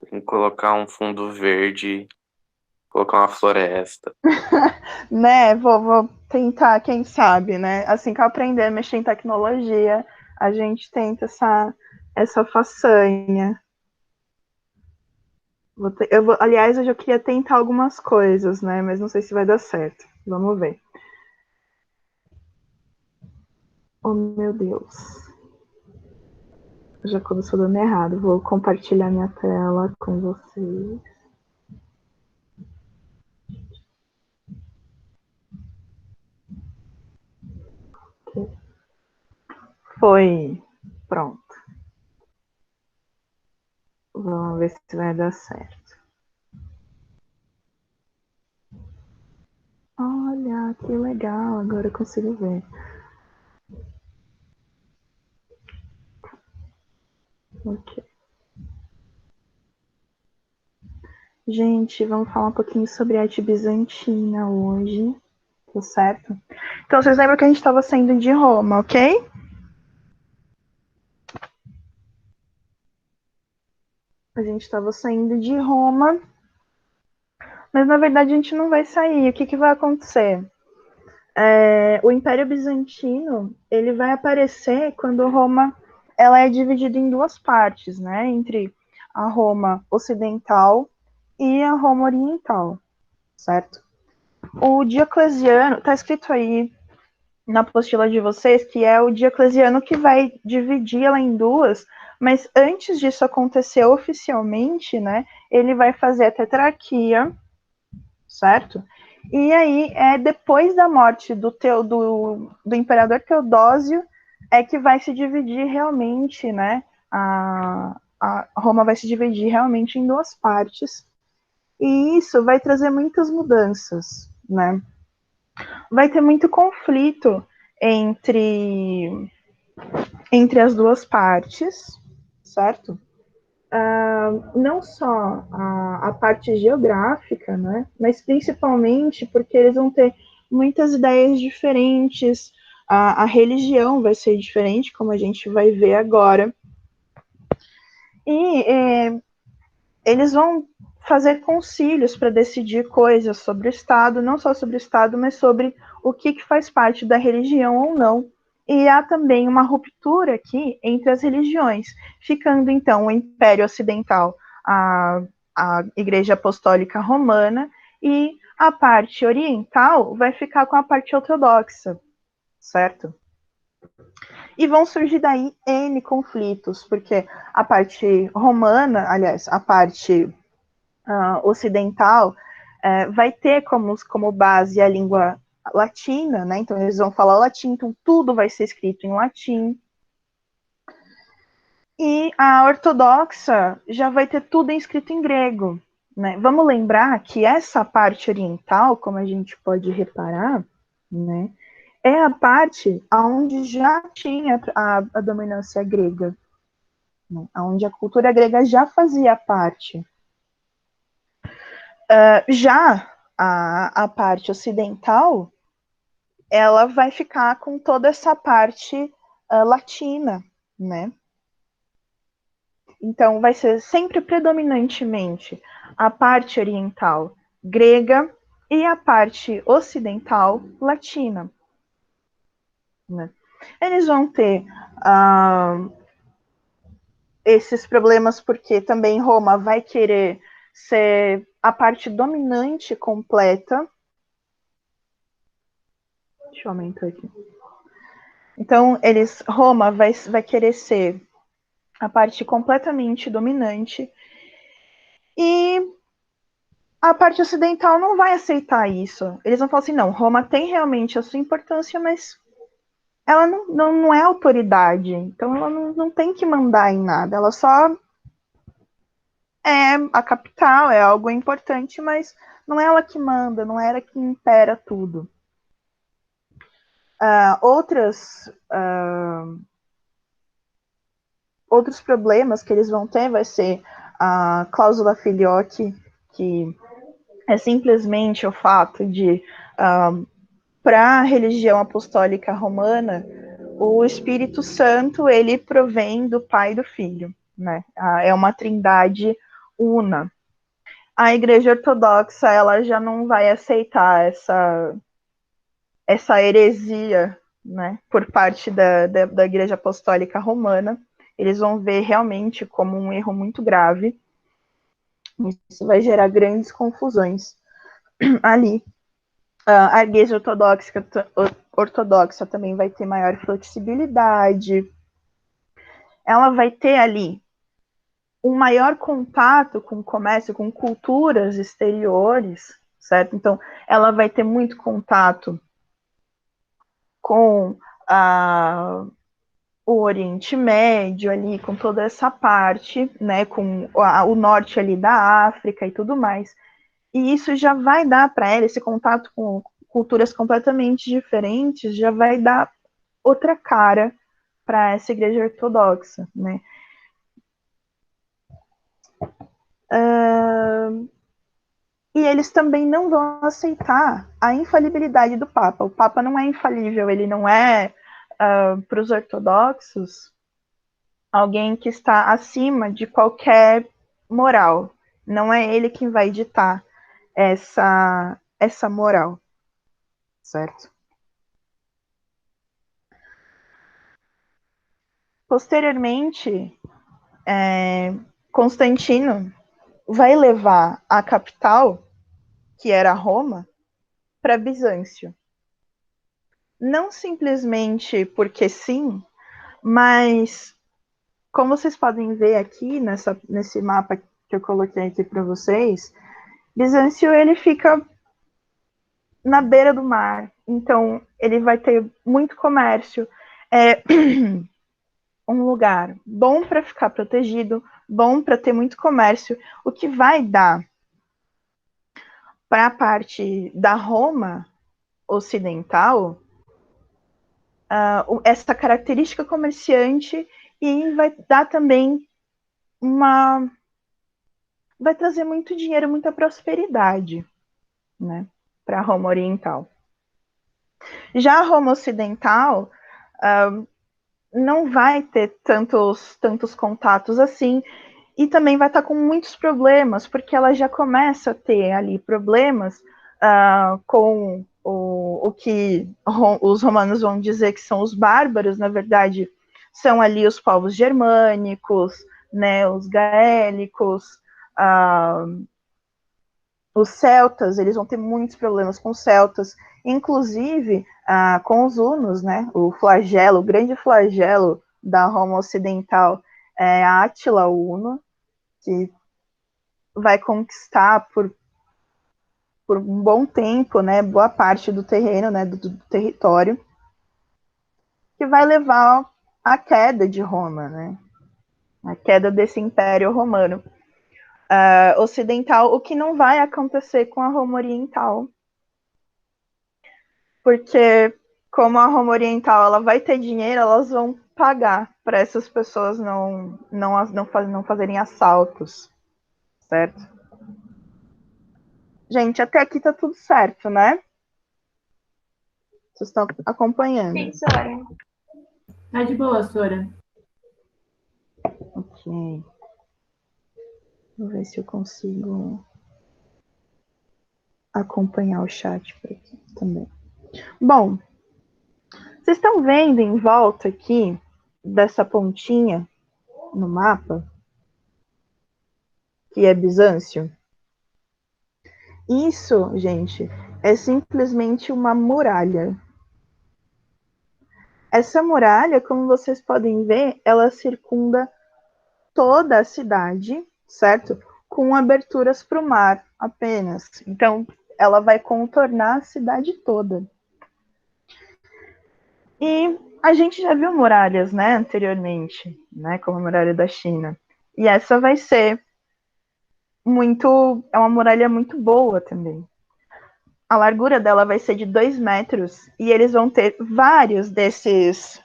Tem que colocar um fundo verde, colocar uma floresta. Né, vou tentar, quem sabe, né? Assim que eu aprender a mexer em tecnologia, a gente tenta essa façanha. Aliás, eu já queria tentar algumas coisas, né? Mas não sei se vai dar certo. Vamos ver. Oh, meu Deus. Já começou dando errado. Vou compartilhar minha tela com vocês. Foi. Pronto. Vamos ver se vai dar certo. Olha, que legal. Agora eu consigo ver. Ok. Gente, vamos falar um pouquinho sobre arte bizantina hoje. Tá certo? Então, vocês lembram que a gente estava saindo de Roma, ok? A gente estava saindo de Roma, mas na verdade a gente não vai sair. O que vai acontecer? O Império Bizantino ele vai aparecer quando Roma ela é dividida em duas partes, né? Entre a Roma ocidental e a Roma oriental, certo? O Diocleciano, está escrito aí na apostila de vocês que é o Diocleciano que vai dividir ela em duas, Mas antes disso acontecer oficialmente, né, ele vai fazer a tetrarquia, certo? E aí, depois da morte do imperador Teodósio, é que vai se dividir realmente, né, a Roma vai se dividir realmente em duas partes, e isso vai trazer muitas mudanças, né? Vai ter muito conflito entre as duas partes, certo? Não só a parte geográfica, né, mas principalmente porque eles vão ter muitas ideias diferentes, a religião vai ser diferente, como a gente vai ver agora, e eles vão fazer concílios para decidir coisas sobre o Estado, não só sobre o Estado, mas sobre o que faz parte da religião ou não. E há também uma ruptura aqui entre as religiões, ficando então o Império Ocidental, a Igreja Apostólica Romana, e a parte oriental vai ficar com a parte ortodoxa, certo? E vão surgir daí N conflitos, porque a parte romana, aliás, a parte ocidental, vai ter como base a língua latina, né? Então eles vão falar latim, então tudo vai ser escrito em latim. E a ortodoxa já vai ter tudo escrito em grego, né? Vamos lembrar que essa parte oriental, como a gente pode reparar, né, é a parte onde já tinha a dominância grega, né, onde a cultura grega já fazia parte. Já a parte ocidental, ela vai ficar com toda essa parte latina, né? Então, vai ser sempre predominantemente a parte oriental grega e a parte ocidental latina, né? Eles vão ter esses problemas porque também Roma vai querer ser a parte dominante completa. Deixa eu aumentar aqui. Então, Roma vai querer ser a parte completamente dominante, e a parte ocidental não vai aceitar isso. Eles vão falar assim, não, Roma tem realmente a sua importância, mas ela não é autoridade, então ela não tem que mandar em nada, ela só é a capital, é algo importante, mas não é ela que manda, não é ela que impera tudo. Outros problemas que eles vão ter vai ser a cláusula filioque, que é simplesmente o fato de, para a religião apostólica romana, o Espírito Santo, ele provém do Pai e do Filho, né? É uma trindade una. A Igreja Ortodoxa, ela já não vai aceitar essa heresia, né, por parte da Igreja Apostólica Romana. Eles vão ver realmente como um erro muito grave. Isso vai gerar grandes confusões ali. A Igreja Ortodoxa também vai ter maior flexibilidade. Ela vai ter ali um maior contato com o comércio, com culturas exteriores, certo? Então, ela vai ter muito contato com o Oriente Médio ali, com toda essa parte, né, com o norte ali da África e tudo mais. E isso já vai dar para ela, esse contato com culturas completamente diferentes, já vai dar outra cara para essa igreja ortodoxa, né? E eles também não vão aceitar a infalibilidade do Papa. O Papa não é infalível, ele não é, para os ortodoxos, alguém que está acima de qualquer moral. Não é ele quem vai ditar essa moral, certo? Posteriormente, Constantino vai levar a capital, que era Roma, para Bizâncio. Não simplesmente porque sim, mas como vocês podem ver aqui nesse mapa que eu coloquei aqui para vocês, Bizâncio ele fica na beira do mar, então ele vai ter muito comércio, é um lugar bom para ficar protegido, bom para ter muito comércio, o que vai dar para a parte da Roma ocidental essa característica comerciante e vai dar também vai trazer muito dinheiro, muita prosperidade, né, para a Roma Oriental. Já a Roma Ocidental não vai ter tantos contatos assim, e também vai estar com muitos problemas, porque ela já começa a ter ali problemas com o que os romanos vão dizer que são os bárbaros, na verdade, são ali os povos germânicos, né, os gaélicos, os celtas, eles vão ter muitos problemas com os celtas, inclusive com os hunos, né, o grande flagelo da Roma Ocidental é Átila Huno, que vai conquistar por um bom tempo, né, boa parte do terreno, né, do território, que vai levar à queda de Roma, né, a queda desse Império Romano Ocidental, o que não vai acontecer com a Roma Oriental, porque como a Roma Oriental ela vai ter dinheiro, elas vão pagar para essas pessoas não fazerem assaltos, certo? Gente, até aqui tá tudo certo, né? Vocês estão acompanhando? Sim, Sora. Tá de boa, Sora. Ok. Vou ver se eu consigo acompanhar o chat por aqui também. Bom, vocês estão vendo em volta aqui dessa pontinha no mapa, que é Bizâncio? Isso, gente, é simplesmente uma muralha. Essa muralha, como vocês podem ver, ela circunda toda a cidade, certo? Com aberturas para o mar apenas. Então, ela vai contornar a cidade toda. E a gente já viu muralhas, né, anteriormente, né, como a muralha da China. E essa vai ser é uma muralha muito boa também. A largura dela vai ser de 2 metros e eles vão ter vários dessas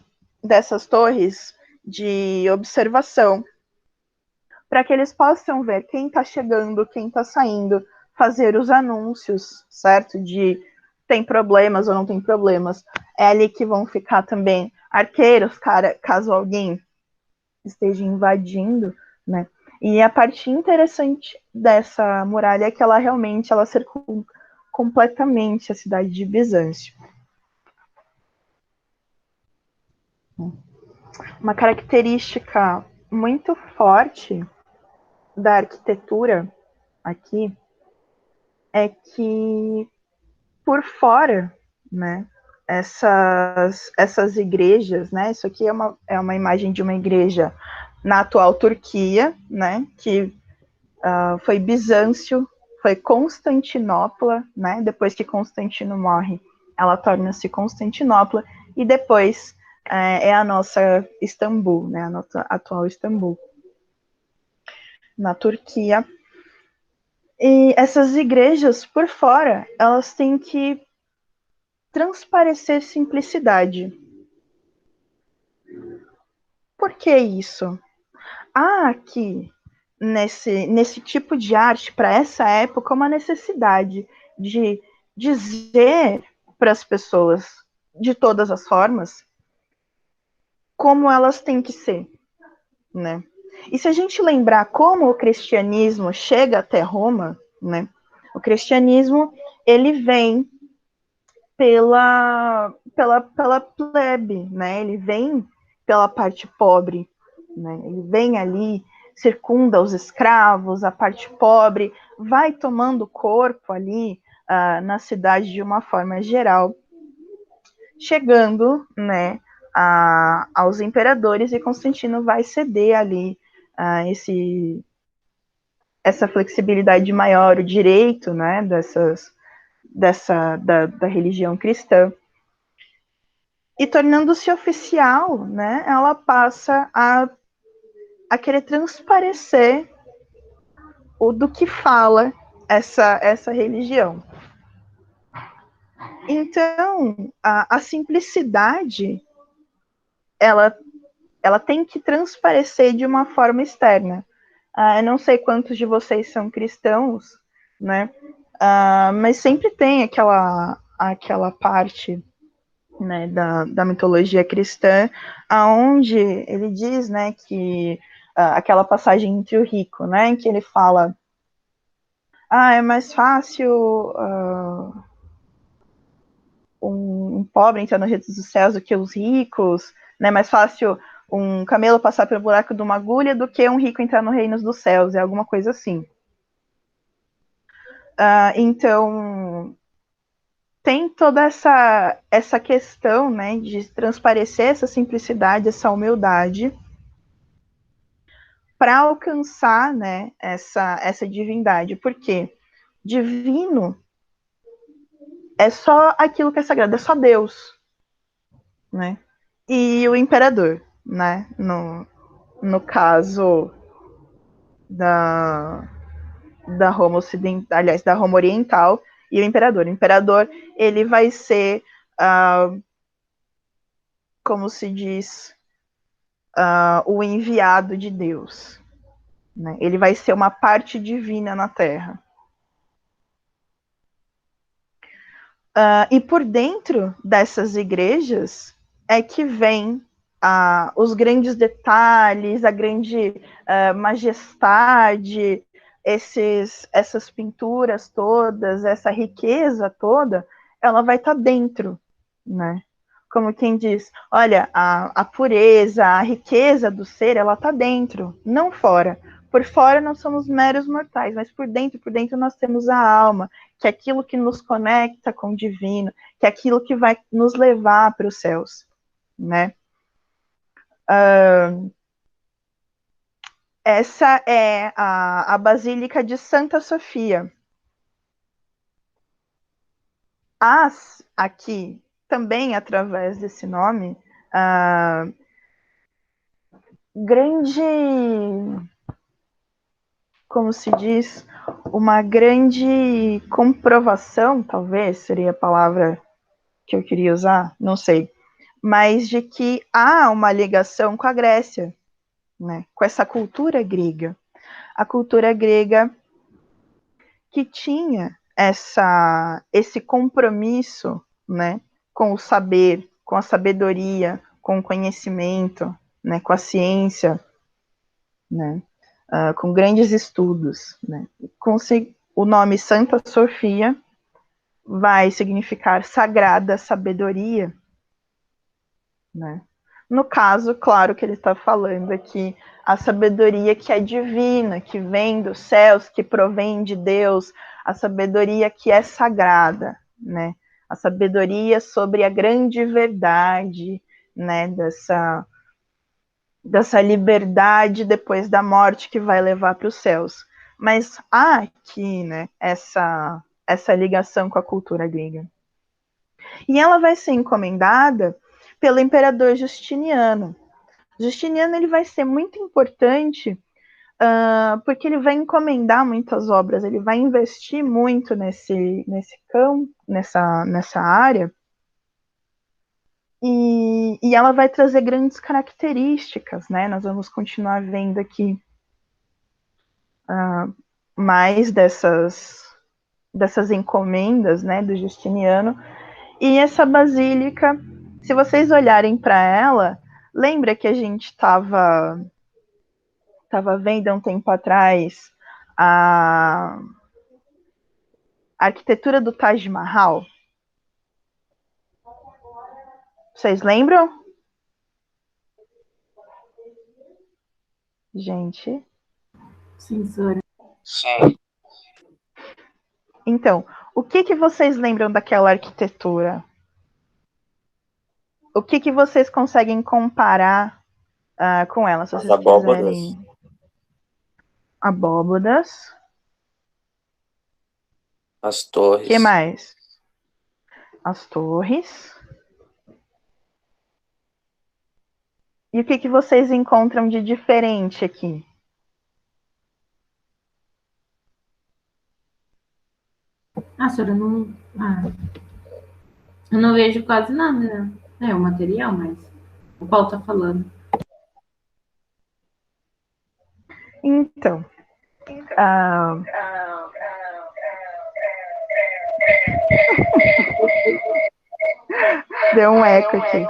torres de observação para que eles possam ver quem está chegando, quem está saindo, fazer os anúncios, certo? De tem problemas ou não tem problemas. É ali que vão ficar também arqueiros, caso alguém esteja invadindo, né? E a parte interessante dessa muralha é que ela realmente circunda completamente a cidade de Bizâncio. Uma característica muito forte da arquitetura aqui é que por fora, né, essas igrejas, né, isso aqui é uma imagem de uma igreja na atual Turquia, né, que foi Bizâncio, foi Constantinopla, né, depois que Constantino morre, ela torna-se Constantinopla, e depois é a nossa Istambul, né, a nossa atual Istambul, na Turquia. E essas igrejas, por fora, elas têm que transparecer simplicidade. Por que isso? Há aqui, nesse tipo de arte, para essa época, uma necessidade de dizer para as pessoas, de todas as formas, como elas têm que ser, né? E se a gente lembrar como o cristianismo chega até Roma, né? O cristianismo, ele vem pela plebe, né? Ele vem pela parte pobre, né? Ele vem ali, circunda os escravos, a parte pobre, vai tomando corpo ali na cidade de uma forma geral, chegando, né, aos imperadores, e Constantino vai ceder ali essa flexibilidade maior, o direito, né, da religião cristã. E tornando-se oficial, né, ela passa a querer transparecer do que fala essa religião. Então, a simplicidade, ela tem que transparecer de uma forma externa. Eu não sei quantos de vocês são cristãos, né? Mas sempre tem aquela parte, né, da mitologia cristã, aonde ele diz, né, que aquela passagem entre o rico, né, em que ele fala, é mais fácil um pobre entrar no reino dos céus do que os ricos, né, mais fácil um camelo passar pelo buraco de uma agulha do que um rico entrar no reino dos céus, é alguma coisa assim. Então, tem toda essa questão, né, de transparecer essa simplicidade, essa humildade, para alcançar, né, essa divindade. Porque divino é só aquilo que é sagrado, é só Deus, né? E o imperador, né? No caso da Roma ocidental, aliás, da Roma oriental, e o imperador. O imperador, ele vai ser, como se diz, o enviado de Deus, né? Ele vai ser uma parte divina na Terra. E por dentro dessas igrejas é que vem os grandes detalhes, a grande majestade, essas pinturas todas, essa riqueza toda, ela vai estar dentro, né? Como quem diz, olha, a pureza, a riqueza do ser, ela está dentro, não fora. Por fora nós somos meros mortais, mas por dentro nós temos a alma, que é aquilo que nos conecta com o divino, que é aquilo que vai nos levar para os céus, né? Essa é a Basílica de Santa Sofia. Aqui, também através desse nome, grande, como se diz, uma grande comprovação, talvez seria a palavra que eu queria usar, não sei, mas de que há uma ligação com a Grécia, né, com essa cultura grega. A cultura grega que tinha esse compromisso, né, com o saber, com a sabedoria, com o conhecimento, né, com a ciência, né, com grandes estudos, né. O nome Santa Sofia vai significar sagrada sabedoria, né. No caso, claro que ele está falando aqui a sabedoria que é divina, que vem dos céus, que provém de Deus, a sabedoria que é sagrada, né? A sabedoria sobre a grande verdade, né? Dessa liberdade depois da morte que vai levar para os céus. Mas há aqui, né? Essa ligação com a cultura grega. E ela vai ser encomendada pelo imperador Justiniano. Justiniano, ele vai ser muito importante porque ele vai encomendar muitas obras, ele vai investir muito nesse campo, nessa área, e ela vai trazer grandes características, né? Nós vamos continuar vendo aqui mais dessas encomendas, né, do Justiniano. E essa basílica, se vocês olharem para ela, lembra que a gente estava vendo há um tempo atrás a arquitetura do Taj Mahal? Vocês lembram? Gente. Censura. Sim. Então, o que vocês lembram daquela arquitetura? o que que vocês conseguem comparar com ela, se As vocês abóboras. quiserem? Abóbodas. As O torres. que mais? As torres. E o que que vocês encontram de diferente aqui? Senhora, eu não vejo quase nada, né? É o material, mas o Paulo tá falando. Então, deu um eco aqui.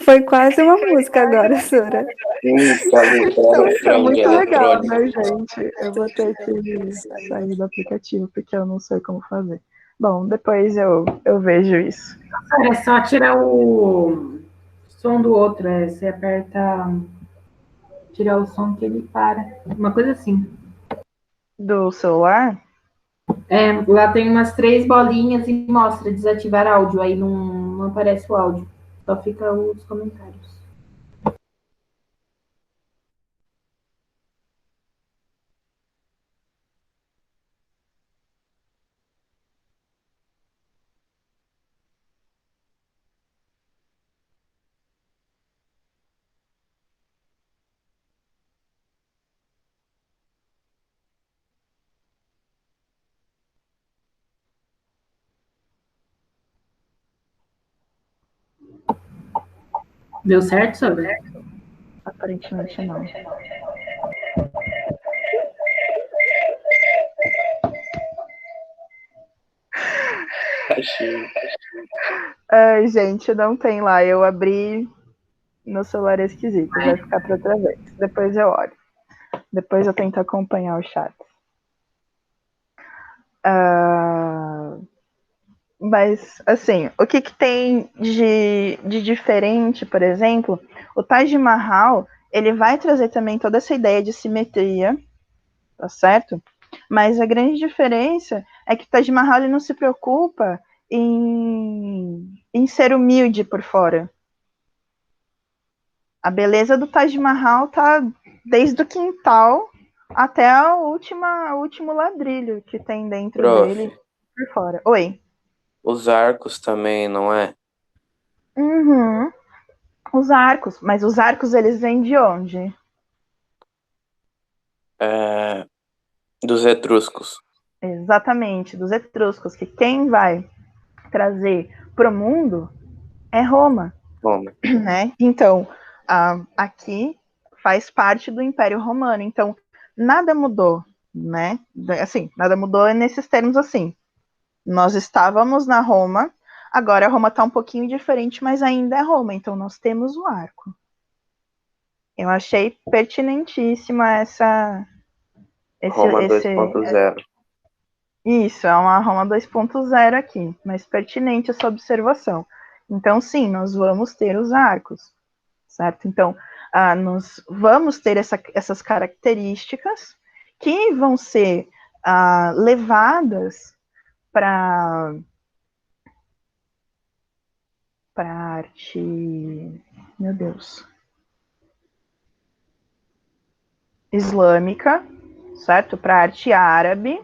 Foi quase uma música agora, Sora. Tá muito legal, né, gente? Eu vou ter que sair do aplicativo, porque eu não sei como fazer. Bom, depois eu vejo isso. É só tirar o som do outro. Você aperta tirar o som que ele para. Uma coisa assim. Do celular? Lá tem umas 3 bolinhas e mostra desativar áudio. Aí não aparece o áudio. Só fica os comentários. Deu certo, Sora? Aparentemente não. Ai, gente, não tem lá. Eu abri no celular esquisito. Vai ficar para outra vez. Depois eu olho. Depois eu tento acompanhar o chat. Mas, assim, o que tem de diferente, por exemplo, o Taj Mahal, ele vai trazer também toda essa ideia de simetria, tá certo? Mas a grande diferença é que o Taj Mahal ele não se preocupa em ser humilde por fora. A beleza do Taj Mahal tá desde o quintal até o último ladrilho que tem dentro dele por fora. Oi. Os arcos também, não é? Uhum. Os arcos. Mas os arcos, eles vêm de onde? Dos etruscos. Exatamente, dos etruscos. Que quem vai trazer para o mundo é Roma. Roma. Né? Então, aqui faz parte do Império Romano. Então, nada mudou, né? Assim, nada mudou nesses termos assim. Nós estávamos na Roma, agora a Roma está um pouquinho diferente, mas ainda é Roma. Então, nós temos o arco. Eu achei pertinentíssima Roma 2.0. Isso, é uma Roma 2.0 aqui, mas pertinente essa observação. Então, sim, nós vamos ter os arcos, certo? Então, nós vamos ter essas características que vão ser levadas para arte, meu Deus, islâmica, certo? Para arte árabe,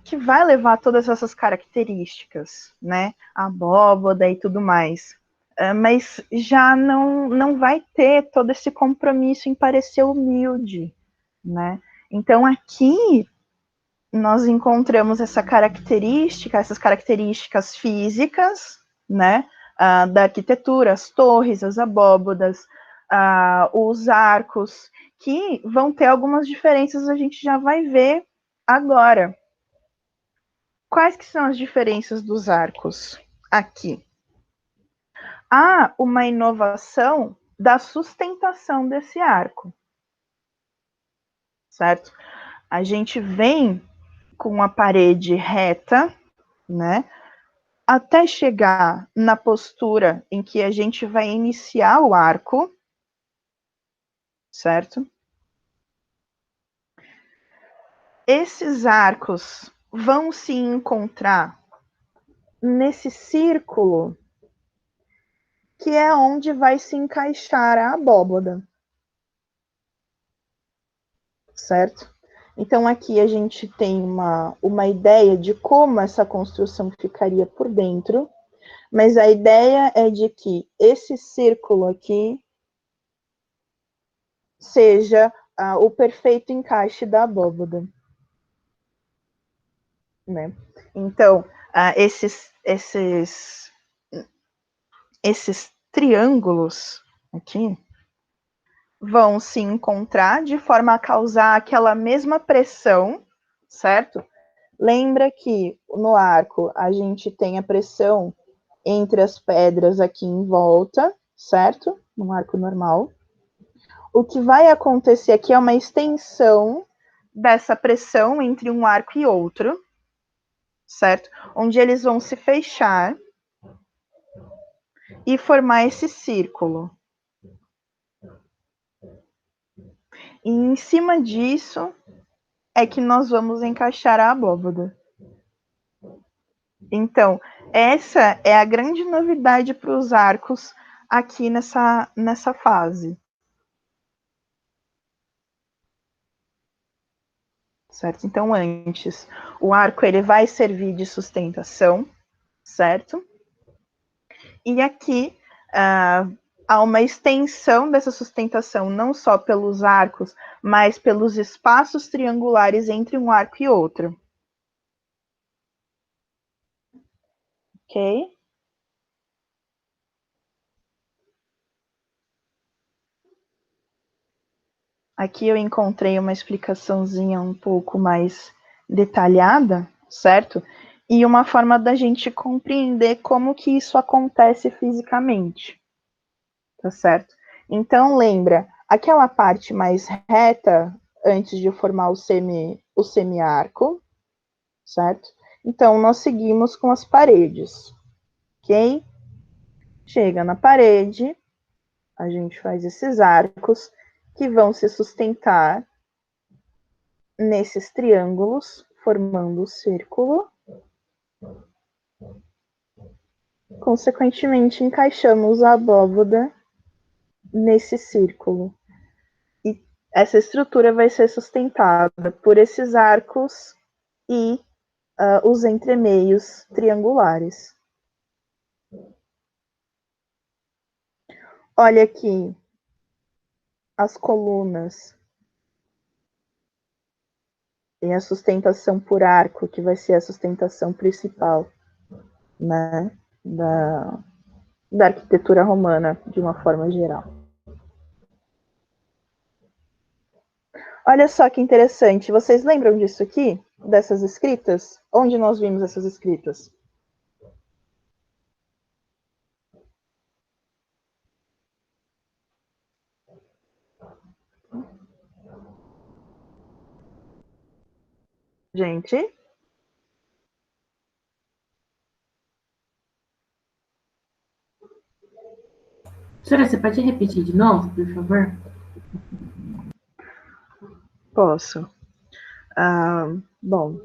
que vai levar todas essas características, né? A abóboda e tudo mais. Mas já não vai ter todo esse compromisso em parecer humilde, né? Então aqui nós encontramos essas características físicas, né? Da arquitetura, as torres, as abóbodas, os arcos, que vão ter algumas diferenças, a gente já vai ver agora. Quais que são as diferenças dos arcos aqui? Há uma inovação da sustentação desse arco, certo? A gente vem com uma parede reta, né? Até chegar na postura em que a gente vai iniciar o arco, certo? Esses arcos vão se encontrar nesse círculo, que é onde vai se encaixar a abóbada. Certo? Então, aqui a gente tem uma ideia de como essa construção ficaria por dentro, mas a ideia é de que esse círculo aqui seja o perfeito encaixe da abóbada. Né? Então, esses triângulos aqui vão se encontrar de forma a causar aquela mesma pressão, certo? Lembra que no arco a gente tem a pressão entre as pedras aqui em volta, certo? No arco normal. O que vai acontecer aqui é uma extensão dessa pressão entre um arco e outro, certo? Onde eles vão se fechar e formar esse círculo. E em cima disso é que nós vamos encaixar a abóbada. Então, essa é a grande novidade para os arcos aqui nessa fase. Certo? Então, antes, o arco ele vai servir de sustentação, certo? E aqui há uma extensão dessa sustentação, não só pelos arcos, mas pelos espaços triangulares entre um arco e outro. Ok? Aqui eu encontrei uma explicaçãozinha um pouco mais detalhada, certo? E uma forma da gente compreender como que isso acontece fisicamente, tá certo? Então, lembra, aquela parte mais reta, antes de formar o semiarco, certo? Então, nós seguimos com as paredes, ok? Chega na parede, a gente faz esses arcos que vão se sustentar nesses triângulos, formando o círculo. Consequentemente, encaixamos a abóbada nesse círculo. E essa estrutura vai ser sustentada por esses arcos e os entremeios triangulares. Olha aqui as colunas e a sustentação por arco, que vai ser a sustentação principal, né, da arquitetura romana, de uma forma geral. Olha só que interessante, vocês lembram disso aqui? Dessas escritas? Onde nós vimos essas escritas? Gente? Senhora, você pode repetir de novo, por favor? Posso. Bom,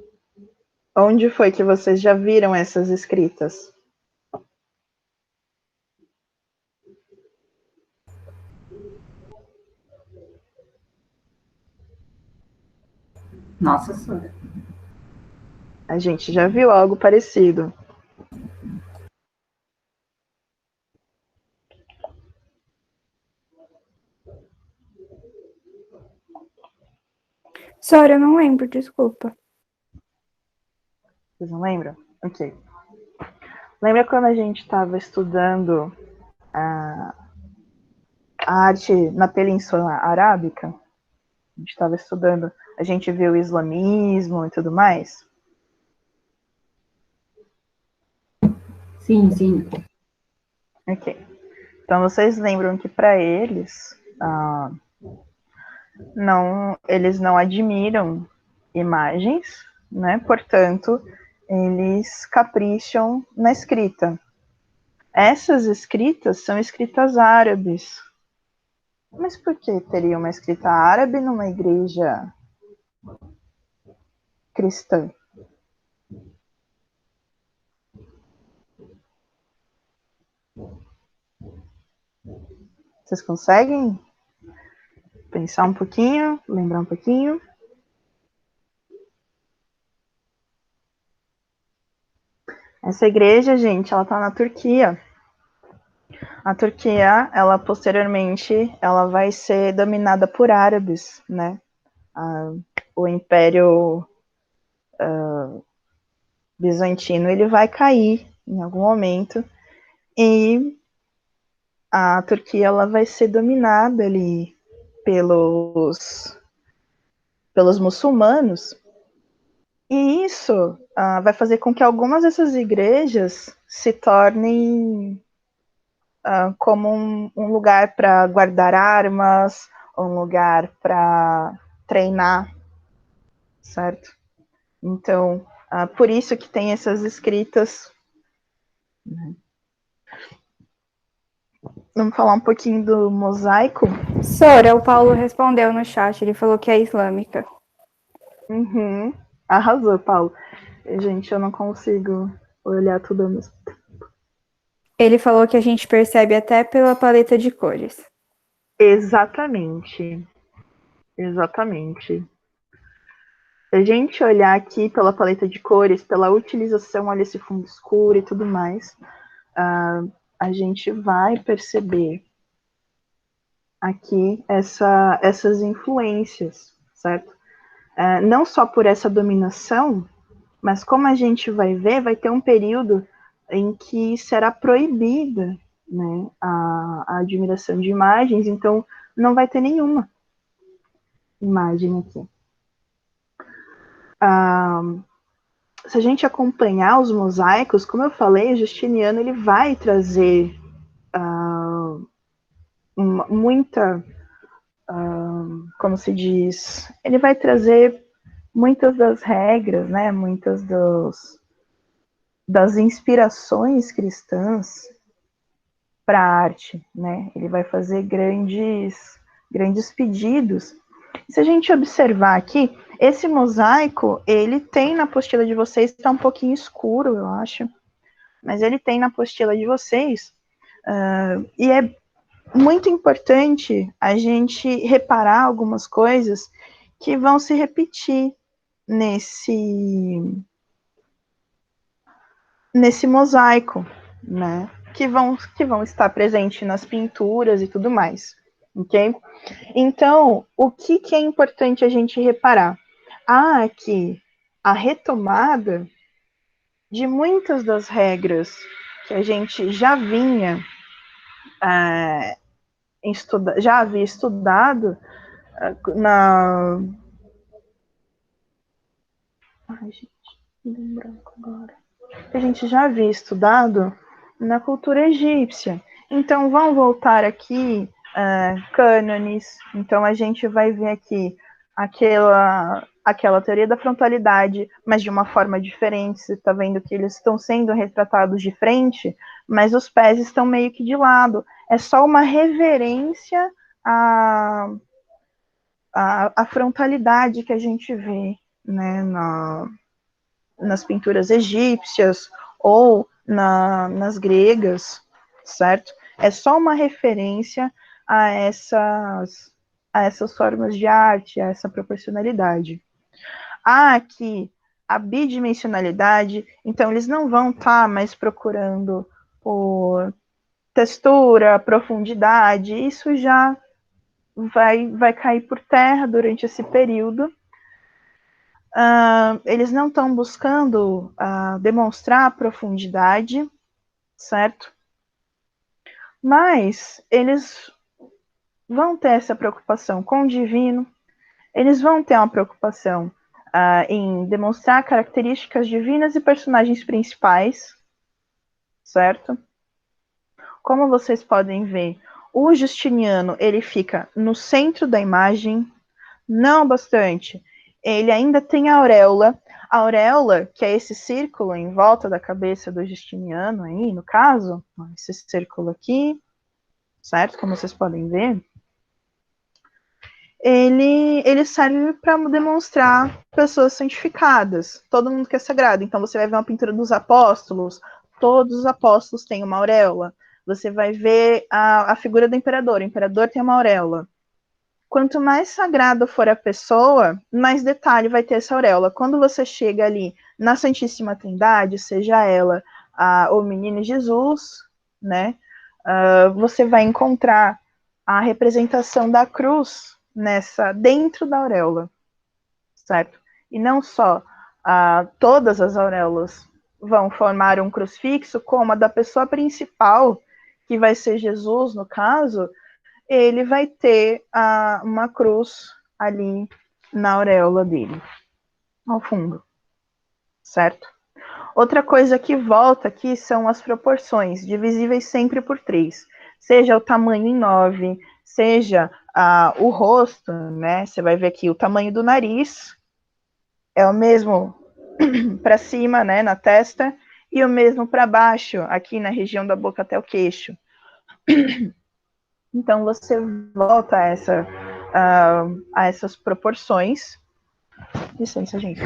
onde foi que vocês já viram essas escritas? Nossa Senhora. A gente já viu algo parecido. Sora, eu não lembro, desculpa. Vocês não lembram? Ok. Lembra quando a gente estava estudando a arte na Península Arábica? A gente estava estudando, a gente viu o islamismo e tudo mais? Sim, sim. Ok. Então, vocês lembram que para eles, eles não admiram imagens, né? Portanto, eles capricham na escrita. Essas escritas são escritas árabes. Mas por que teria uma escrita árabe numa igreja cristã? Vocês conseguem pensar um pouquinho, lembrar um pouquinho? Essa igreja, gente, ela tá na Turquia. A Turquia, ela posteriormente, ela vai ser dominada por árabes, né? O Império Bizantino, ele vai cair em algum momento e a Turquia, ela vai ser dominada ali pelos muçulmanos. E isso vai fazer com que algumas dessas igrejas se tornem como um lugar para guardar armas, um lugar para treinar, certo? Então, por isso que tem essas escritas. Vamos falar um pouquinho do mosaico? Sora, o Paulo respondeu no chat, ele falou que é islâmica. Uhum. Arrasou, Paulo. Gente, eu não consigo olhar tudo ao mesmo tempo. Ele falou que a gente percebe até pela paleta de cores. Exatamente. Exatamente. Se a gente olhar aqui pela paleta de cores, pela utilização, olha esse fundo escuro e tudo mais, a gente vai perceber aqui essas influências, certo? Não só por essa dominação, mas como a gente vai ver, vai ter um período em que será proibida, né, a admiração de imagens, então não vai ter nenhuma imagem aqui. Se a gente acompanhar os mosaicos, como eu falei, o Justiniano ele vai trazer muita, como se diz, ele vai trazer muitas das regras, né, muitas das inspirações cristãs para a arte, né? Ele vai fazer grandes pedidos. Se a gente observar aqui, esse mosaico, ele tem na apostila de vocês, está um pouquinho escuro, eu acho, mas ele tem na apostila de vocês, e é muito importante a gente reparar algumas coisas que vão se repetir nesse mosaico, né? Que vão estar presentes nas pinturas e tudo mais, ok? Então, o que é importante a gente reparar? Há aqui a retomada de muitas das regras que a gente já vinha já havia estudado na... Ai, gente, me deu um branco agora. Que a gente já havia estudado na cultura egípcia. Então, vamos voltar aqui, cânones. Então, a gente vai ver aqui aquela teoria da frontalidade, mas de uma forma diferente. Você está vendo que eles estão sendo retratados de frente, mas os pés estão meio que de lado. É só uma reverência à frontalidade que a gente vê, né, nas pinturas egípcias ou nas gregas, certo? É só uma referência a essas formas de arte, a essa proporcionalidade. Há aqui a bidimensionalidade, então eles não vão estar mais procurando por textura, profundidade, isso já vai cair por terra durante esse período. Eles não estão buscando demonstrar profundidade, certo? Mas eles vão ter essa preocupação com o divino, eles vão ter uma preocupação em demonstrar características divinas e personagens principais, certo? Como vocês podem ver, o Justiniano, ele fica no centro da imagem, não bastante. Ele ainda tem a auréola, que é esse círculo em volta da cabeça do Justiniano aí, no caso, esse círculo aqui, certo? Como vocês podem ver, ele serve para demonstrar pessoas santificadas, todo mundo que é sagrado. Então você vai ver uma pintura dos apóstolos, todos os apóstolos têm uma auréola. você vai ver a figura do imperador. O imperador tem uma auréola. Quanto mais sagrada for a pessoa, mais detalhe vai ter essa auréola. Quando você chega ali na Santíssima Trindade, seja ela o Menino Jesus, né, você vai encontrar a representação da cruz dentro da auréola, certo? E não só todas as auréolas vão formar um crucifixo, como a da pessoa principal, que vai ser Jesus, no caso, ele vai ter uma cruz ali na auréola dele, ao fundo, certo? Outra coisa que volta aqui são as proporções, divisíveis sempre por 3. Seja o tamanho em 9, seja o rosto, né? Você vai ver aqui o tamanho do nariz, é o mesmo para cima, né, na testa, e o mesmo para baixo, aqui na região da boca até o queixo. Então, você volta a essas proporções. Licença, gente.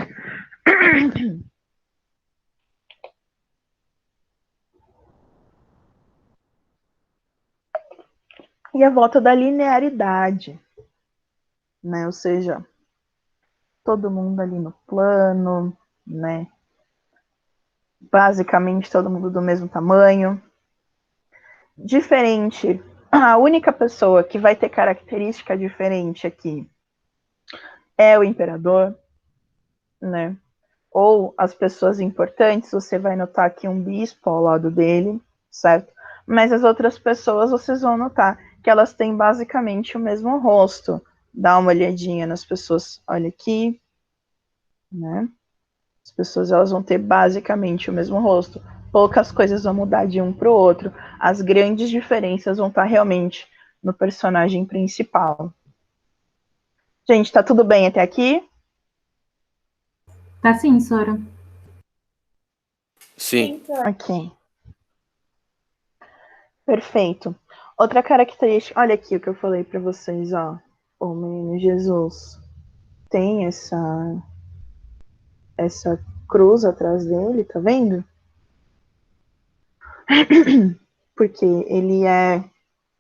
E a volta da linearidade, né? Ou seja, todo mundo ali no plano, né? Basicamente, todo mundo do mesmo tamanho. Diferente, a única pessoa que vai ter característica diferente aqui é o imperador, né? Ou as pessoas importantes, você vai notar aqui um bispo ao lado dele, certo? Mas as outras pessoas, vocês vão notar que elas têm basicamente o mesmo rosto. Dá uma olhadinha nas pessoas, olha aqui, né? As pessoas, elas vão ter basicamente o mesmo rosto. Poucas coisas vão mudar de um para o outro. As grandes diferenças vão estar realmente no personagem principal. Gente, tá tudo bem até aqui? Tá sim, Sora. Sim. Ok. Perfeito. Outra característica, olha aqui o que eu falei para vocês, ó. O menino Jesus tem essa cruz atrás dele, tá vendo? Porque ele é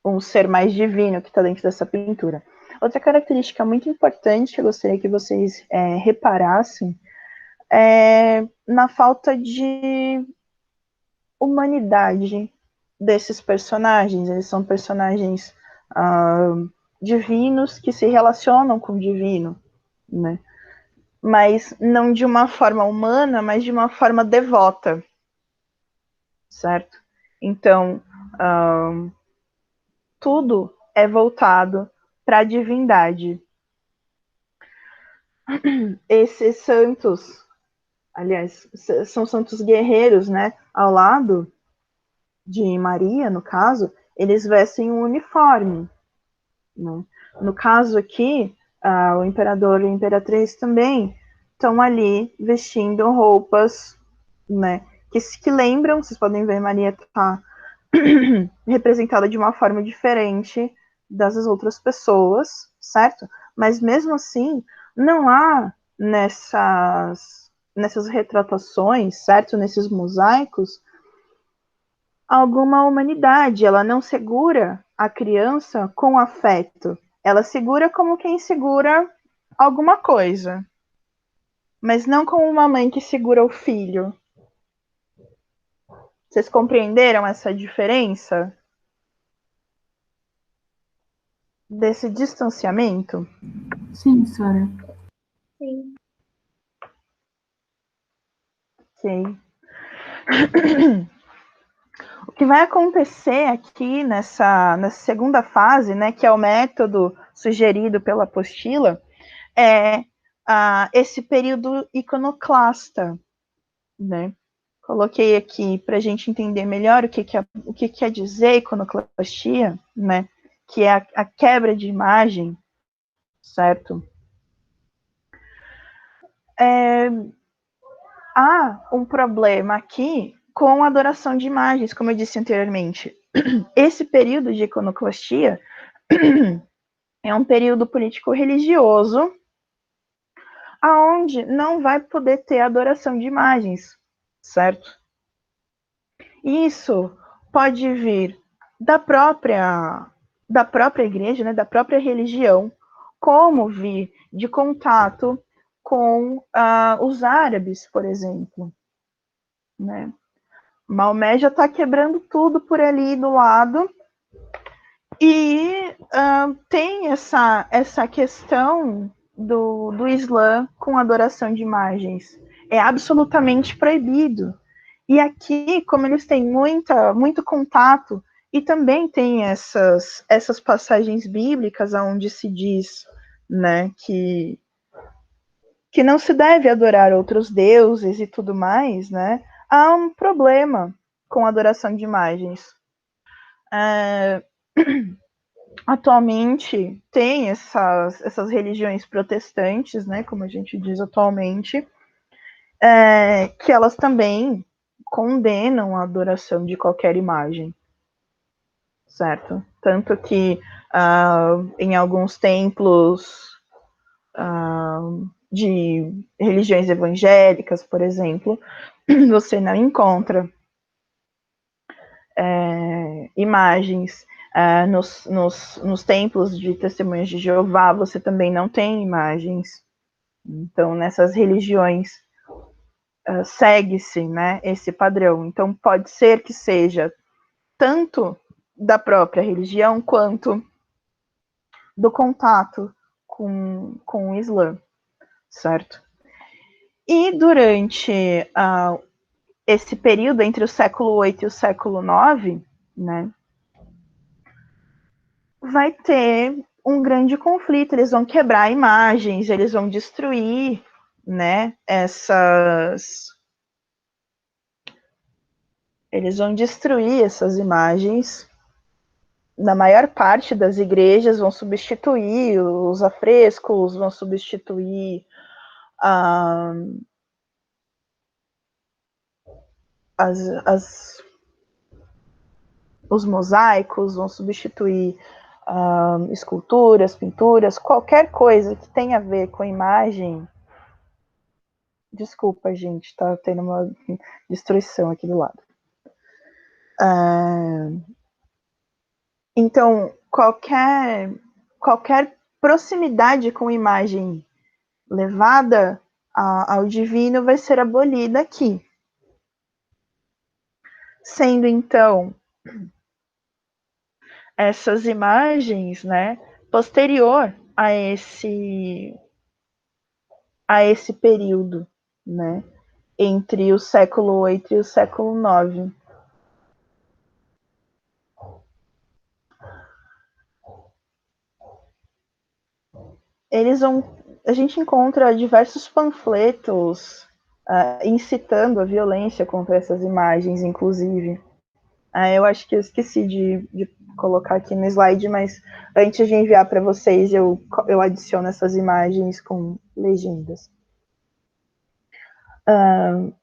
um ser mais divino que está dentro dessa pintura. Outra característica muito importante que eu gostaria que vocês reparassem é na falta de humanidade desses personagens. Eles são personagens divinos que se relacionam com o divino, né? Mas não de uma forma humana, mas de uma forma devota, certo? Então, tudo é voltado para a divindade. Esses santos, aliás, são santos guerreiros, né? Ao lado de Maria, no caso, eles vestem um uniforme, né? No caso aqui, o imperador e a imperatriz também estão ali vestindo roupas, né? Que lembram, vocês podem ver, Maria está representada de uma forma diferente das outras pessoas, certo? Mas mesmo assim, não há nessas retratações, certo? Nesses mosaicos, alguma humanidade. Ela não segura a criança com afeto. Ela segura como quem segura alguma coisa. Mas não como uma mãe que segura o filho. Vocês compreenderam essa diferença? Desse distanciamento? Sim, Sora. Sim. Ok. O que vai acontecer aqui nessa segunda fase, né, que é o método sugerido pela apostila, é esse período iconoclasta, né? Coloquei aqui para a gente entender melhor o que quer dizer iconoclastia, né? Que é a quebra de imagem, certo? Há um problema aqui com a adoração de imagens, como eu disse anteriormente. Esse período de iconoclastia é um período político-religioso aonde não vai poder ter adoração de imagens, certo? Isso pode vir da própria igreja, né, da própria religião, como vir de contato com os árabes, por exemplo, né? Maomé já está quebrando tudo por ali do lado, e tem essa questão do Islã com adoração de imagens. É absolutamente proibido. E aqui, como eles têm muito contato, e também tem essas passagens bíblicas onde se diz, né, que não se deve adorar outros deuses e tudo mais, né, há um problema com a adoração de imagens. Atualmente tem essas religiões protestantes, né, como a gente diz atualmente, que elas também condenam a adoração de qualquer imagem, certo? Tanto que em alguns templos de religiões evangélicas, por exemplo, você não encontra imagens. Nos templos de Testemunhas de Jeová, você também não tem imagens. Então, nessas religiões, segue-se, né, esse padrão. Então, pode ser que seja tanto da própria religião quanto do contato com o Islã, certo? E durante esse período entre o século VIII e o século IX, né, vai ter um grande conflito. Eles vão quebrar imagens, eles vão destruir, né, eles vão destruir essas imagens. Na maior parte das igrejas vão substituir os afrescos, vão substituir os mosaicos, vão substituir esculturas, pinturas, qualquer coisa que tenha a ver com imagem. Desculpa, gente, tá tendo uma destruição aqui do lado. Então, qualquer proximidade com imagem levada ao divino vai ser abolida aqui. Sendo, então, essas imagens, né, posterior a esse período, né, entre o século VIII e o século IX. A gente encontra diversos panfletos incitando a violência contra essas imagens, inclusive. Eu acho que eu esqueci de colocar aqui no slide, mas antes de enviar para vocês, eu adiciono essas imagens com legendas.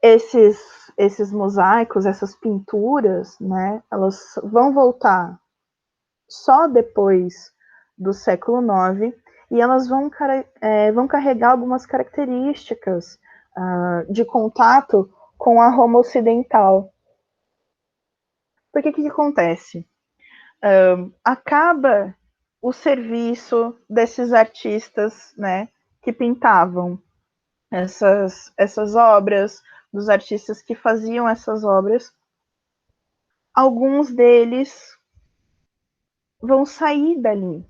Esses mosaicos, essas pinturas, né, elas vão voltar só depois do século IX, e elas vão carregar algumas características de contato com a Roma ocidental. Porque que acontece? Acaba o serviço desses artistas, né, que pintavam essas obras, dos artistas que faziam essas obras. Alguns deles vão sair dali,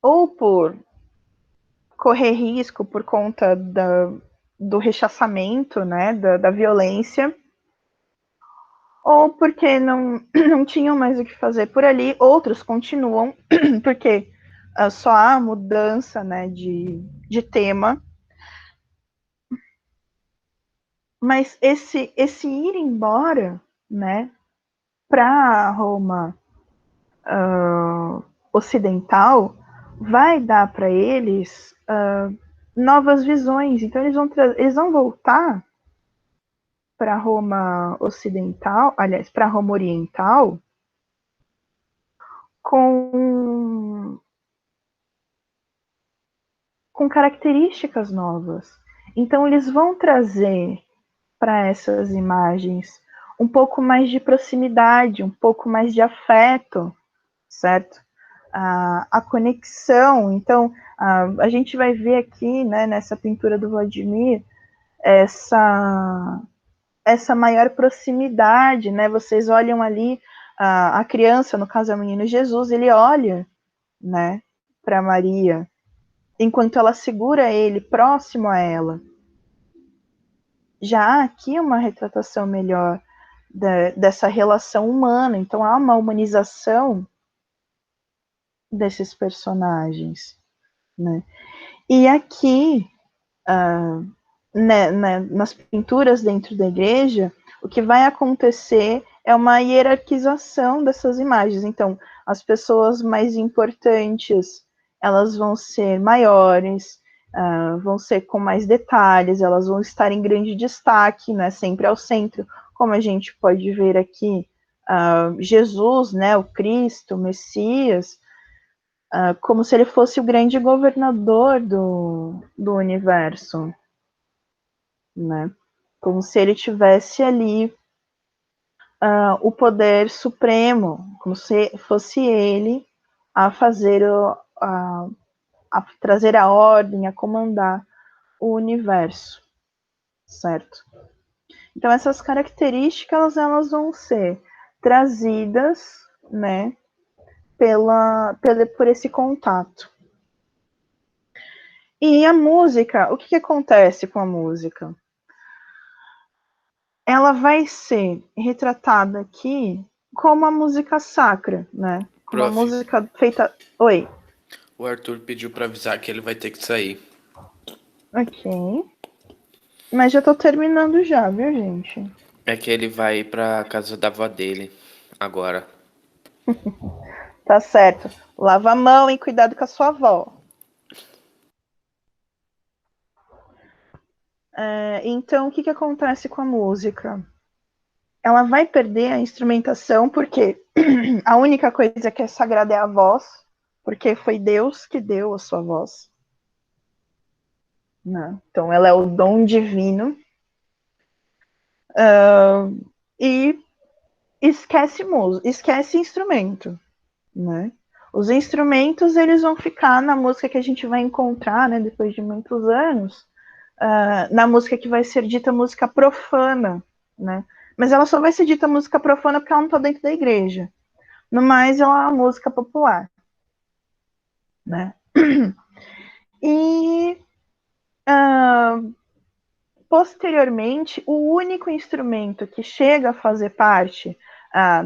ou por correr risco por conta do rechaçamento, né, da violência, ou porque não tinham mais o que fazer por ali. Outros continuam, porque só há mudança, né, de tema. Mas esse ir embora, né, para Roma ocidental vai dar para eles novas visões. Então eles vão voltar para Roma ocidental, aliás, para Roma oriental, com características novas. Então eles vão trazer para essas imagens um pouco mais de proximidade, um pouco mais de afeto, certo? A conexão. Então, a gente vai ver aqui, né, nessa pintura do Vladimir, essa maior proximidade, né? Vocês olham ali a criança, no caso é o menino Jesus, ele olha, né, para Maria, enquanto ela segura ele próximo a ela. Já há aqui uma retratação melhor dessa relação humana, então há uma humanização desses personagens, né? E aqui, nas pinturas dentro da igreja, o que vai acontecer é uma hierarquização dessas imagens. Então, as pessoas mais importantes, elas vão ser maiores, vão ser com mais detalhes, elas vão estar em grande destaque, né, sempre ao centro, como a gente pode ver aqui, Jesus, né, o Cristo, o Messias, como se ele fosse o grande governador do universo, né? Como se ele tivesse ali o poder supremo, como se fosse ele a fazer a trazer a ordem, a comandar o universo, certo? Então essas características elas vão ser trazidas, né, por esse contato. E a música, o que acontece com a música? Ela vai ser retratada aqui como a música sacra, né? Como a Prof. música feita... Oi. O Arthur pediu pra avisar que ele vai ter que sair. Ok. Mas já tô terminando já, viu, gente? É que ele vai pra casa da avó dele agora. Tá certo. Lava a mão e cuidado com a sua avó. Então, o que acontece com a música? Ela vai perder a instrumentação porque a única coisa que é sagrada é a voz, porque foi Deus que deu a sua voz. Né? Então, ela é o dom divino. E esquece instrumento. Né? Os instrumentos eles vão ficar na música que a gente vai encontrar, né, depois de muitos anos, na música que vai ser dita música profana, né? Mas ela só vai ser dita música profana porque ela não está dentro da igreja. No mais, ela é uma música popular, né? E posteriormente, o único instrumento que chega a fazer parte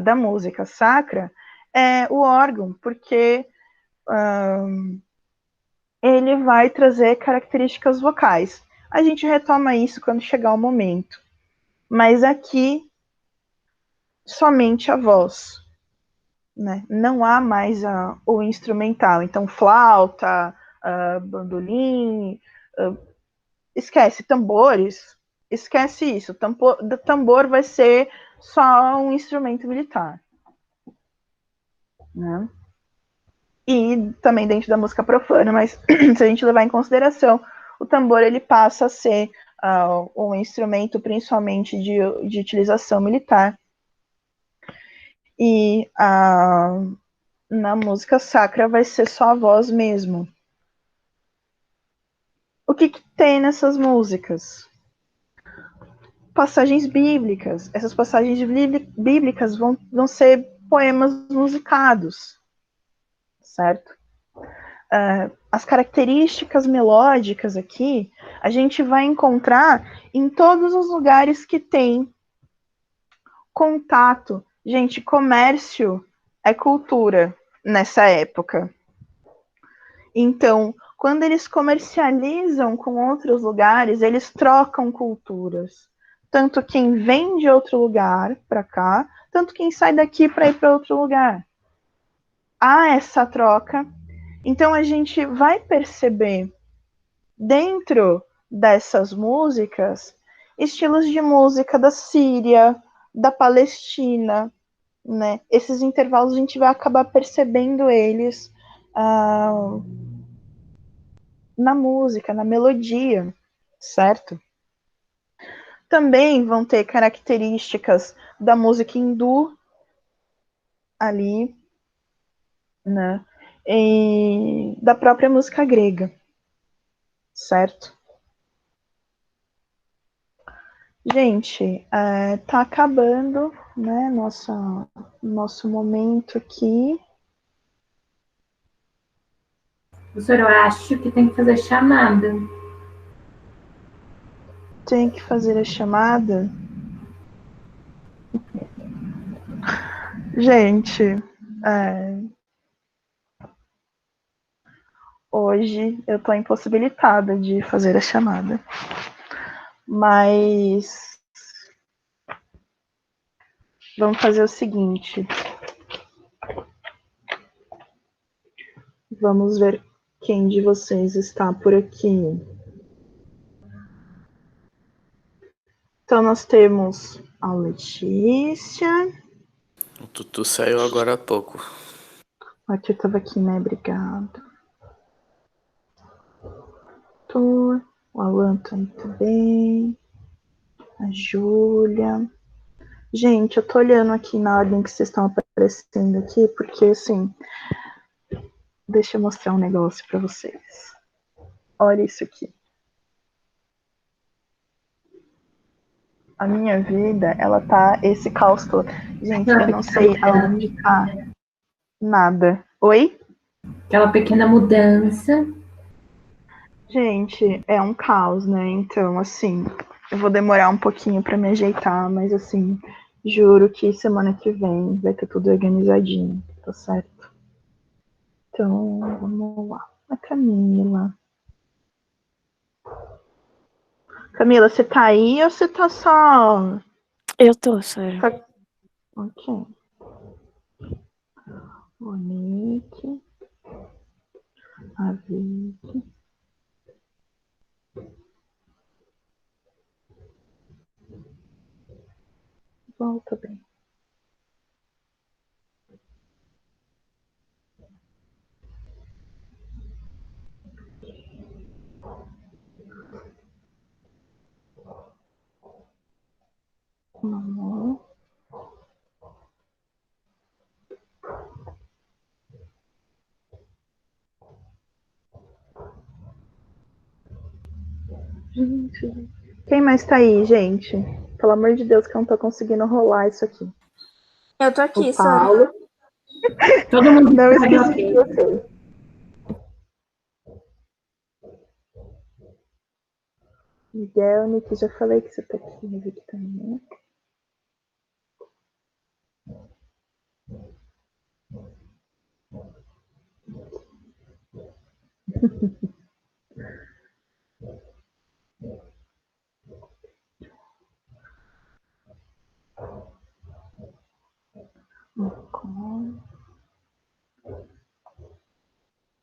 da música sacra é o órgão, porque ele vai trazer características vocais. A gente retoma isso quando chegar o momento. Mas aqui, somente a voz. Né? Não há mais o instrumental. Então, flauta, bandolim, esquece, tambores, esquece isso. Tambor vai ser só um instrumento militar. Né? E também dentro da música profana, mas se a gente levar em consideração, o tambor ele passa a ser um instrumento principalmente de utilização militar. E na música sacra vai ser só a voz mesmo. O que tem nessas músicas? Passagens bíblicas. Essas passagens bíblicas vão ser poemas musicados, certo? As características melódicas aqui, a gente vai encontrar em todos os lugares que tem contato. Gente, comércio é cultura nessa época. Então, quando eles comercializam com outros lugares, eles trocam culturas. Tanto quem vem de outro lugar para cá, tanto quem sai daqui para ir para outro lugar. Há essa troca. Então, a gente vai perceber dentro dessas músicas estilos de música da Síria, da Palestina, né? Esses intervalos a gente vai acabar percebendo eles na música, na melodia, certo? Também vão ter características da música hindu ali, né? E da própria música grega, certo? Gente, tá acabando, né, nosso momento aqui. Professora, eu acho que tem que fazer chamada. Tem que fazer a chamada. Gente, hoje eu tô impossibilitada de fazer a chamada. Mas vamos fazer o seguinte. Vamos ver quem de vocês está por aqui. Então, nós temos a Letícia. O Tutu saiu agora há pouco. Aqui estava aqui, né? Obrigada. O Alan também. A Júlia. Gente, eu tô olhando aqui na ordem que vocês estão aparecendo aqui, porque, assim, deixa eu mostrar um negócio para vocês. Olha isso aqui. A minha vida, ela tá esse caos todo. Gente, eu não sei aonde tá nada. Oi? Aquela pequena mudança. Gente, é um caos, né? Então, assim, eu vou demorar um pouquinho para me ajeitar, mas, assim, juro que semana que vem vai ter tudo organizadinho, tá certo? Então, vamos lá. A Camila. Camila, você tá aí ou você tá só... Eu tô, Sora. Tá... Ok. O Nick. A Vicky. Volta bem. Não. Gente, quem mais tá aí, gente? Pelo amor de Deus, que eu não tô conseguindo rolar isso aqui. Eu tô aqui, O Sora. Paulo. Todo mundo Não sabe, esqueci ok. de você. Miguel, Nick, já falei que você tá aqui, mas aqui também.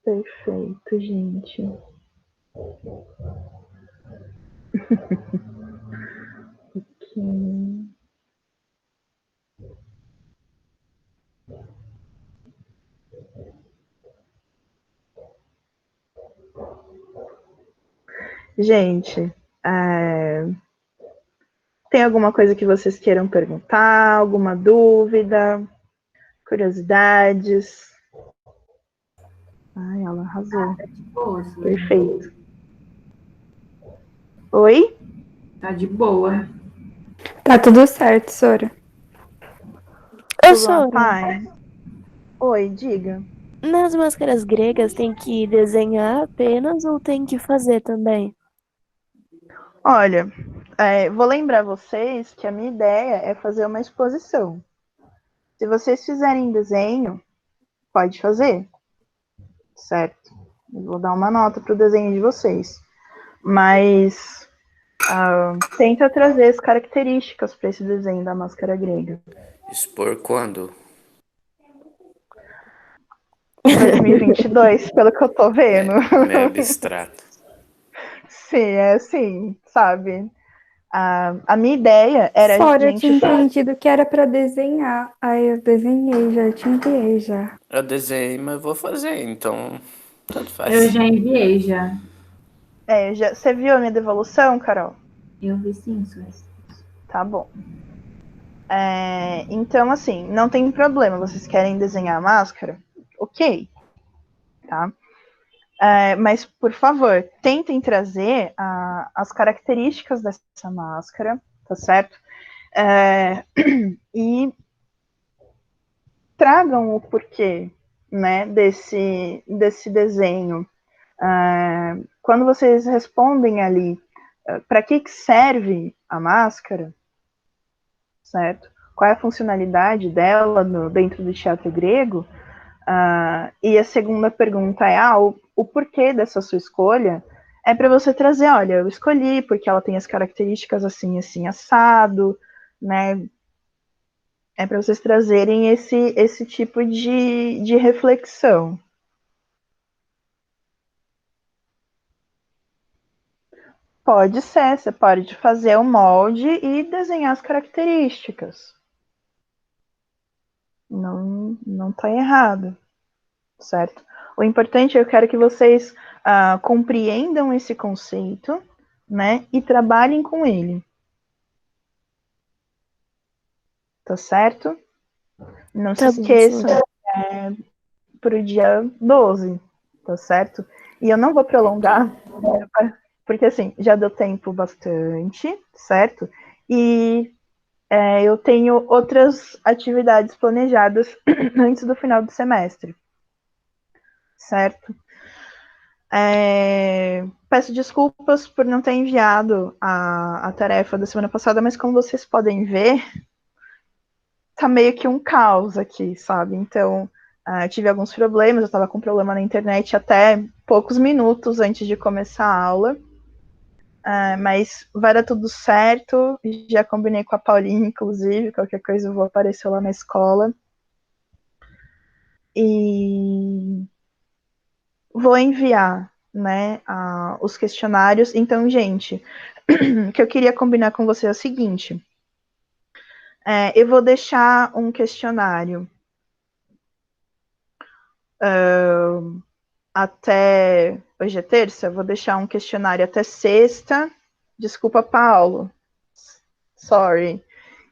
Perfeito, gente. Aqui. Gente, tem alguma coisa que vocês queiram perguntar? Alguma dúvida? Curiosidades? Ai, ela arrasou. Boa, Sora. Perfeito. Oi? Tá de boa. Tá tudo certo, Sora. Ô, Tudo na Sora, paz? Oi, diga. nas máscaras gregas tem que desenhar apenas ou tem que fazer também? Olha, vou lembrar vocês que a minha ideia é fazer uma exposição. Se vocês fizerem desenho, pode fazer, certo? Eu vou dar uma nota pro desenho de vocês. Mas tenta trazer as características para esse desenho da máscara grega. Expor quando? 2022, pelo que eu tô vendo. Meio abstrato. Sim, é assim, sabe? A minha ideia era a Sora, eu tinha gente... entendido que era pra desenhar. Aí eu desenhei, já te enviei já. Eu desenhei, mas vou fazer, então tanto faz. Eu já enviei já. Você viu a minha devolução, Carol? Eu vi sim, Sora. Tá bom. Então, assim, não tem problema. Vocês querem desenhar a máscara? Ok. Tá? Mas, por favor, tentem trazer as características dessa máscara, tá certo? E tragam o porquê, né, desse desenho. Quando vocês respondem ali, para que serve a máscara, certo? Qual é a funcionalidade dela dentro do teatro grego? E a segunda pergunta é, o porquê dessa sua escolha? É para você trazer, olha, eu escolhi porque ela tem as características assim, assim, assado, né? É para vocês trazerem esse tipo de reflexão. Pode ser, você pode fazer o molde e desenhar as características. Não tá errado, certo? O importante, eu quero que vocês compreendam esse conceito, né, e trabalhem com ele. Tá certo? Não se Tá bom, esqueçam, senhora. pro dia 12, tá certo? E eu não vou prolongar, porque assim, já deu tempo bastante, certo? E eu tenho outras atividades planejadas antes do final do semestre, certo? Peço desculpas por não ter enviado a tarefa da semana passada, mas como vocês podem ver, tá meio que um caos aqui, sabe? Então, tive alguns problemas, eu estava com problema na internet até poucos minutos antes de começar a aula, mas vai dar tudo certo, já combinei com a Paulinha, inclusive, qualquer coisa eu vou aparecer lá na escola. E vou enviar, né, os questionários. Então, gente, o que eu queria combinar com você é o seguinte, eu vou deixar um questionário até, hoje é terça, eu vou deixar um questionário até sexta, desculpa, Paulo, sorry,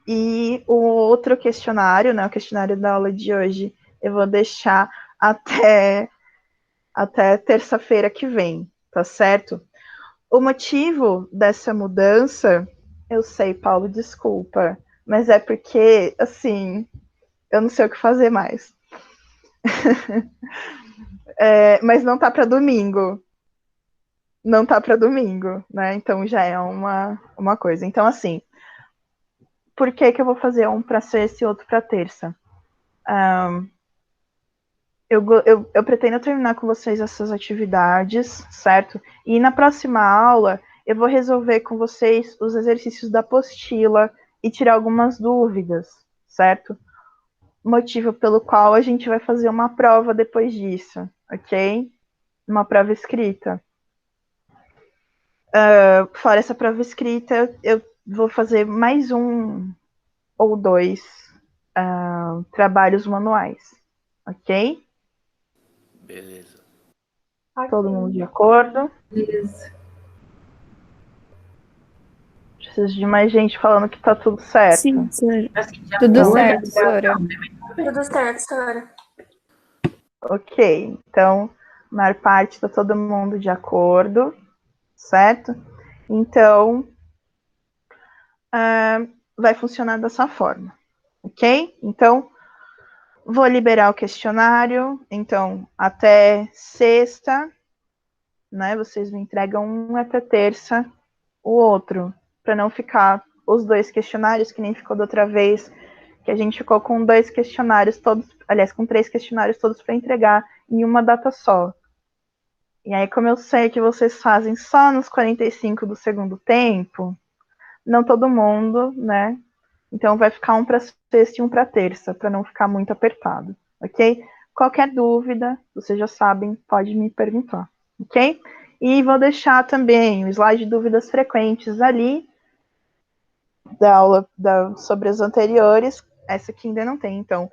e o outro questionário, né, o questionário da aula de hoje, eu vou deixar até terça-feira que vem, tá certo? O motivo dessa mudança, eu sei, Paulo, desculpa, mas é porque, assim, eu não sei o que fazer mais. Mas não tá para domingo. Não tá para domingo, né? Então já é uma coisa. Então, assim, por que eu vou fazer um para sexta e outro para terça? Eu pretendo terminar com vocês essas atividades, certo? E na próxima aula, eu vou resolver com vocês os exercícios da apostila e tirar algumas dúvidas, certo? Motivo pelo qual a gente vai fazer uma prova depois disso, ok? Uma prova escrita. Fora essa prova escrita, eu vou fazer mais um ou dois trabalhos manuais, ok? Beleza. Todo mundo de acordo? Beleza. Preciso de mais gente falando que tá tudo certo. Sim, senhora. Tudo certo, Sora. Tudo certo, senhora. Ok, então, na maior parte tá todo mundo de acordo, certo? Então, vai funcionar dessa forma, ok? Então, vou liberar o questionário, então, até sexta, né? Vocês me entregam um até terça, o outro, para não ficar os dois questionários, que nem ficou da outra vez, que a gente ficou com 2 questionários todos, aliás, com 3 questionários todos para entregar em uma data só. E aí, como eu sei que vocês fazem só nos 45 do segundo tempo, não todo mundo, né? Então vai ficar um para sexta e um para terça, para não ficar muito apertado, ok? Qualquer dúvida, vocês já sabem, pode me perguntar, ok? E vou deixar também o slide de dúvidas frequentes ali, da aula sobre as anteriores, essa aqui ainda não tem, então,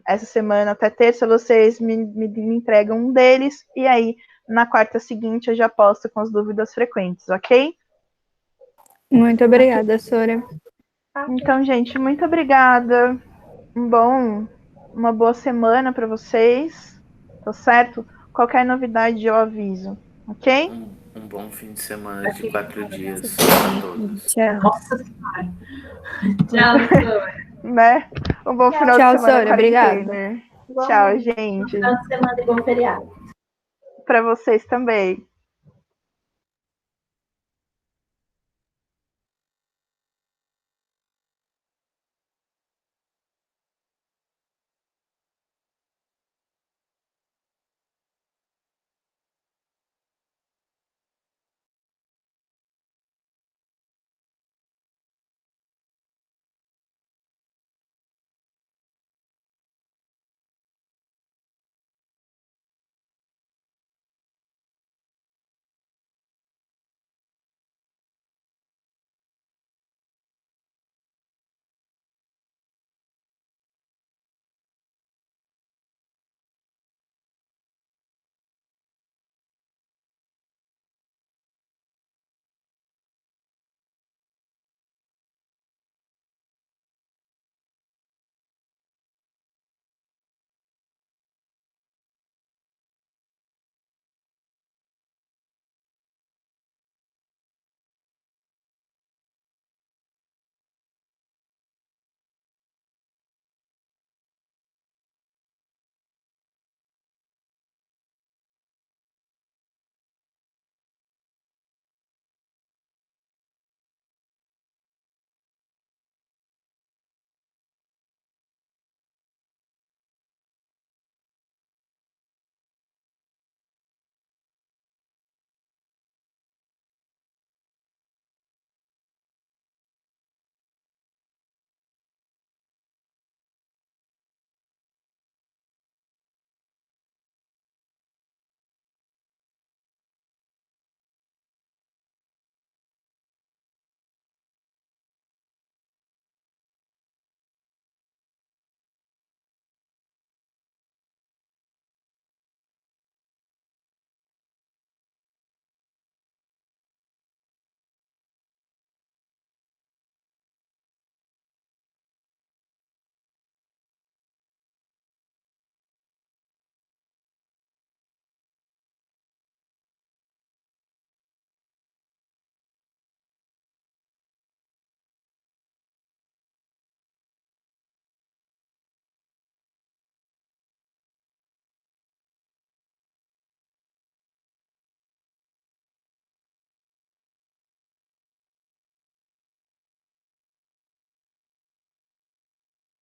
essa semana até terça vocês me entregam um deles, e aí, na quarta seguinte, eu já posto com as dúvidas frequentes, ok? Muito obrigada, Sora. Então, gente, muito obrigada. Uma boa semana para vocês. Tá certo? Qualquer novidade eu aviso, ok? Um bom fim de semana de 4 dias a todos. Tchau. Nossa Senhora. Tchau, Sora. Né? Um bom final Tchau, de semana. Sora, obrigada. Tchau, gente. Final de semana e bom feriado. Para vocês também.